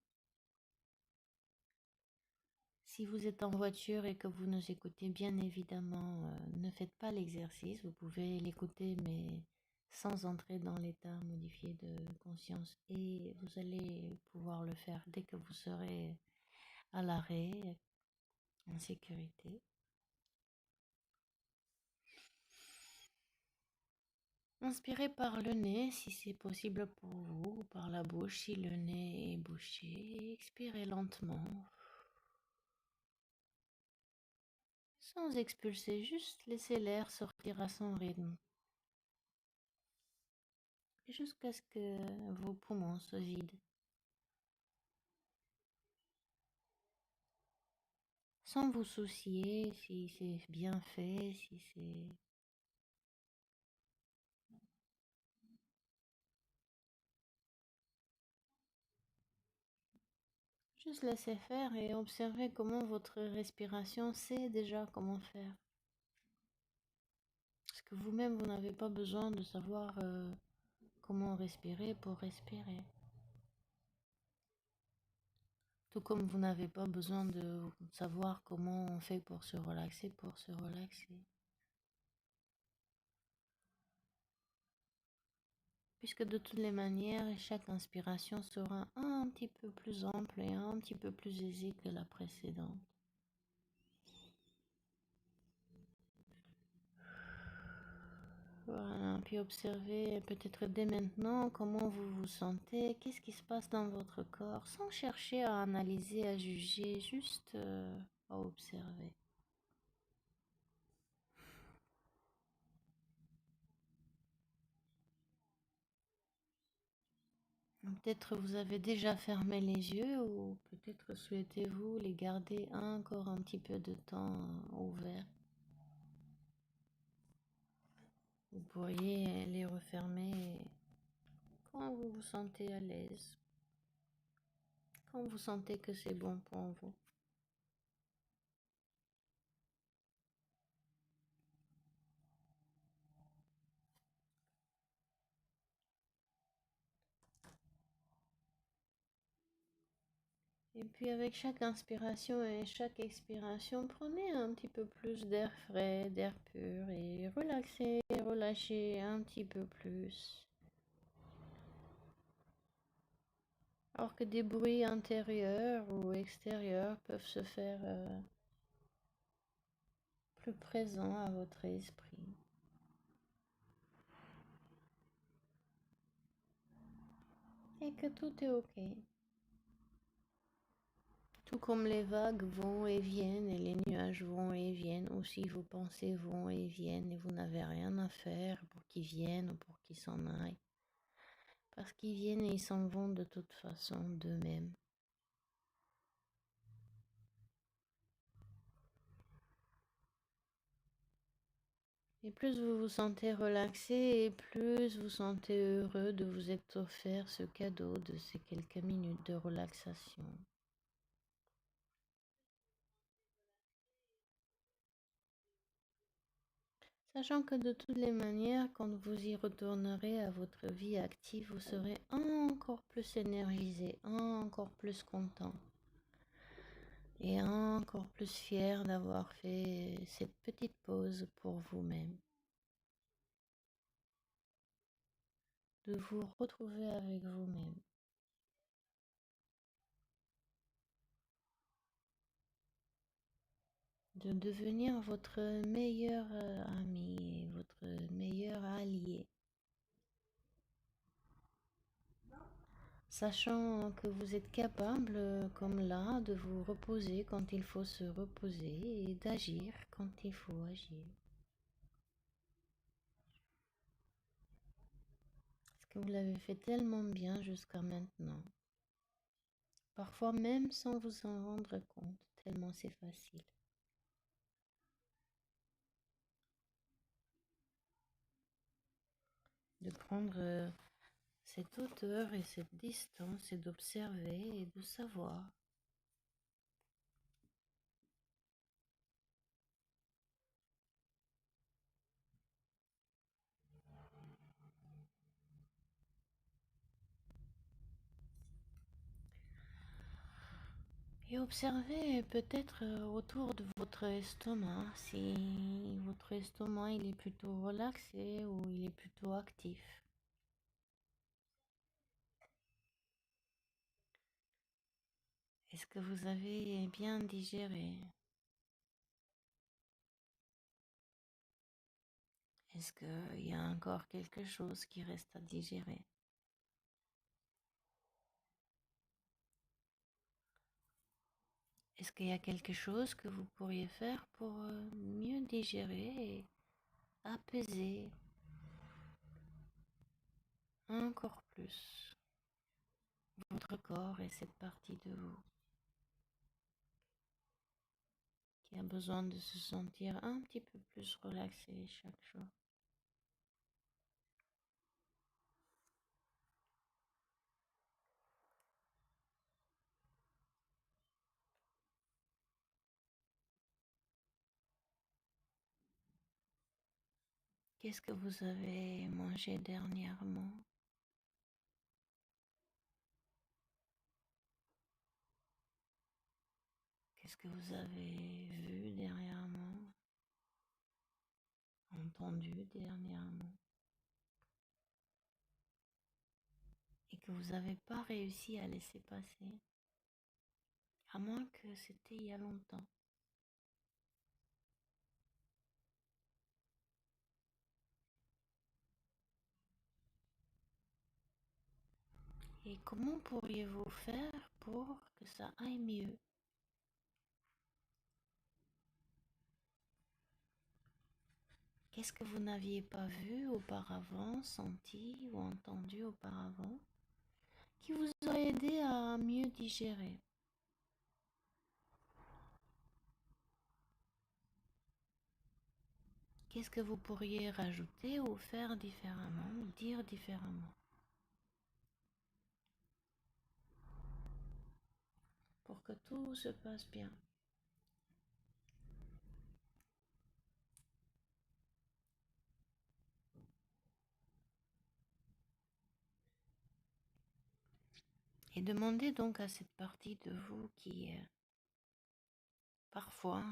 Si vous êtes en voiture et que vous nous écoutez, bien évidemment, ne faites pas l'exercice. Vous pouvez l'écouter, mais sans entrer dans l'état modifié de conscience. Et vous allez pouvoir le faire dès que vous serez à l'arrêt, en sécurité. Inspirez par le nez si c'est possible pour vous, ou par la bouche si le nez est bouché. Expirez lentement. Sans expulser, juste laissez l'air sortir à son rythme, jusqu'à ce que vos poumons se vident. Sans vous soucier si c'est bien fait, si c'est... Juste laissez faire et observez comment votre respiration sait déjà comment faire. Parce que vous-même, vous n'avez pas besoin de savoir comment respirer pour respirer. Tout comme vous n'avez pas besoin de savoir comment on fait pour se relaxer, pour se relaxer. Puisque de toutes les manières, chaque inspiration sera un petit peu plus ample et un petit peu plus aisée que la précédente. Voilà, puis observez peut-être dès maintenant comment vous vous sentez, qu'est-ce qui se passe dans votre corps, sans chercher à analyser, à juger, juste à observer. Peut-être vous avez déjà fermé les yeux ou peut-être souhaitez-vous les garder encore un petit peu de temps ouverts. Vous pourriez les refermer quand vous vous sentez à l'aise, quand vous sentez que c'est bon pour vous. Et puis avec chaque inspiration et chaque expiration, prenez un petit peu plus d'air frais, d'air pur et relaxez, relâchez un petit peu plus. Alors que des bruits intérieurs ou extérieurs peuvent se faire plus présents à votre esprit. Et que tout est ok. Tout comme les vagues vont et viennent et les nuages vont et viennent, aussi vos pensées vont et viennent et vous n'avez rien à faire pour qu'ils viennent ou pour qu'ils s'en aillent. Parce qu'ils viennent et ils s'en vont de toute façon d'eux-mêmes. Et plus vous vous sentez relaxé et plus vous sentez heureux de vous être offert ce cadeau de ces quelques minutes de relaxation. Sachant que de toutes les manières, quand vous y retournerez à votre vie active, vous serez encore plus énergisé, encore plus content et encore plus fier d'avoir fait cette petite pause pour vous-même, de vous retrouver avec vous-même, de devenir votre meilleur ami et votre meilleur allié. sachant que vous êtes capable, comme là, de vous reposer quand il faut se reposer et d'agir quand il faut agir. Parce que vous l'avez fait tellement bien jusqu'à maintenant. Parfois même sans vous en rendre compte, tellement c'est facile. De prendre cette hauteur et cette distance et d'observer et de savoir. Et observez peut-être autour de votre estomac, si votre estomac il est plutôt relaxé ou il est plutôt actif. Est-ce que vous avez bien digéré? Est-ce qu'il y a encore quelque chose qui reste à digérer? Est-ce qu'il y a quelque chose que vous pourriez faire pour mieux digérer et apaiser encore plus votre corps et cette partie de vous qui a besoin de se sentir un petit peu plus relaxé chaque jour? Qu'est-ce que vous avez mangé dernièrement? Qu'est-ce que vous avez vu dernièrement? Entendu dernièrement? Et que vous n'avez pas réussi à laisser passer? À moins que c'était il y a longtemps. Et comment pourriez-vous faire pour que ça aille mieux? Qu'est-ce que vous n'aviez pas vu auparavant, senti ou entendu auparavant, qui vous aurait aidé à mieux digérer? Qu'est-ce que vous pourriez rajouter ou faire différemment, ou dire différemment, pour que tout se passe bien? Et demandez donc à cette partie de vous qui parfois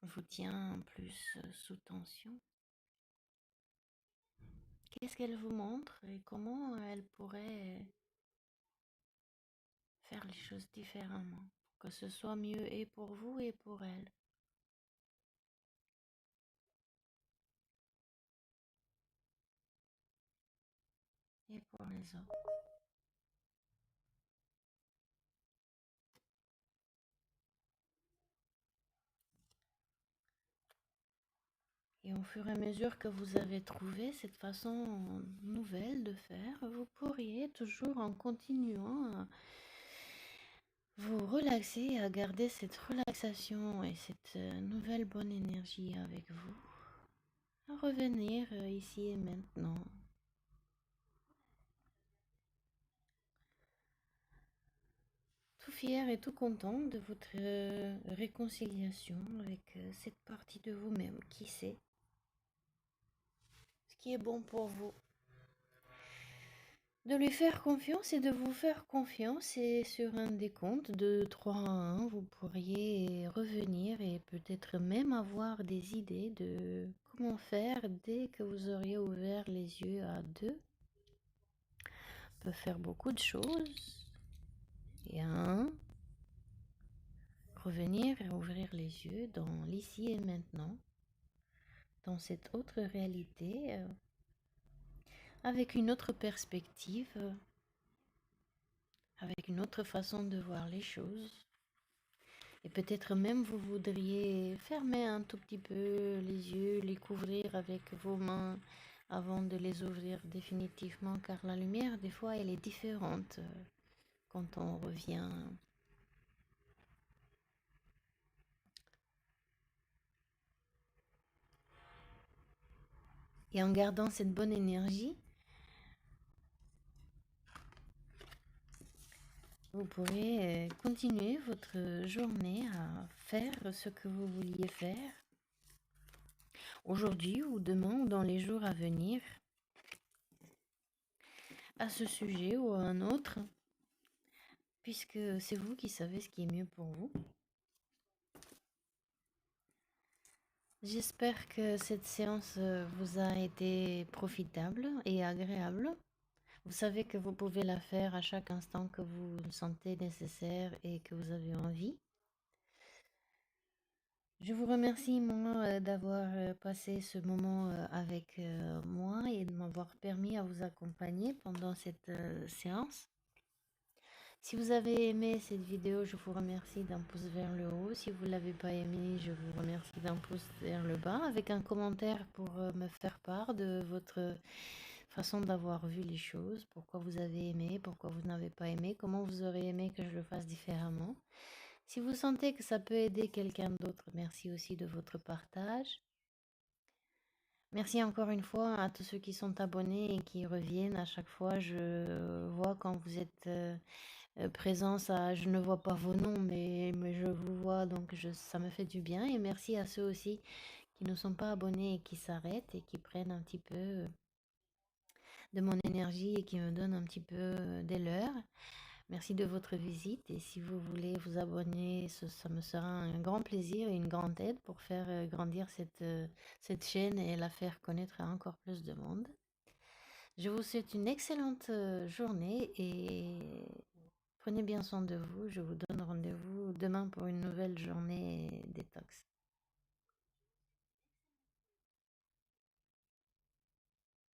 vous tient plus sous tension, qu'est-ce qu'elle vous montre et comment elle pourrait faire les choses différemment pour que ce soit mieux et pour vous et pour elle et pour les autres. Et au fur et à mesure que vous avez trouvé cette façon nouvelle de faire, vous pourriez toujours en continuant à vous relaxer, à garder cette relaxation et cette nouvelle bonne énergie avec vous, à revenir ici et maintenant. Tout fier et tout content de votre réconciliation avec cette partie de vous-même qui sait ce qui est bon pour vous. De lui faire confiance et de vous faire confiance, et sur un décompte de 3 à 1, vous pourriez revenir et peut-être même avoir des idées de comment faire dès que vous auriez ouvert les yeux à 2. On peut faire beaucoup de choses. Et à 1, revenir et ouvrir les yeux dans l'ici et maintenant, dans cette autre réalité, avec une autre perspective, une autre façon de voir les choses. Et peut-être même vous voudriez fermer un tout petit peu les yeux, les couvrir avec vos mains avant de les ouvrir définitivement, car la lumière, des fois, elle est différente quand on revient. Et en gardant cette bonne énergie, vous pourrez continuer votre journée à faire ce que vous vouliez faire aujourd'hui ou demain ou dans les jours à venir, à ce sujet ou à un autre, puisque c'est vous qui savez ce qui est mieux pour vous. J'espère que cette séance vous a été profitable et agréable. Vous savez que vous pouvez la faire à chaque instant que vous le sentez nécessaire et que vous avez envie. Je vous remercie, moi, d'avoir passé ce moment avec moi et de m'avoir permis à vous accompagner pendant cette séance. Si vous avez aimé cette vidéo, je vous remercie d'un pouce vers le haut. Si vous ne l'avez pas aimé, je vous remercie d'un pouce vers le bas avec un commentaire pour me faire part de votre façon d'avoir vu les choses, pourquoi vous avez aimé, pourquoi vous n'avez pas aimé, comment vous aurez aimé que je le fasse différemment. Si vous sentez que ça peut aider quelqu'un d'autre, merci aussi de votre partage. Merci encore une fois à tous ceux qui sont abonnés et qui reviennent à chaque fois. Je vois quand vous êtes présents, je ne vois pas vos noms, mais je vous vois, donc ça me fait du bien. Et merci à ceux aussi qui ne sont pas abonnés et qui s'arrêtent et qui prennent un petit peu de mon énergie et qui me donnent un petit peu des leurs. Merci de votre visite et si vous voulez vous abonner, ça me sera un grand plaisir et une grande aide pour faire grandir cette chaîne et la faire connaître à encore plus de monde. Je vous souhaite une excellente journée et prenez bien soin de vous. Je vous donne rendez-vous demain pour une nouvelle journée détox.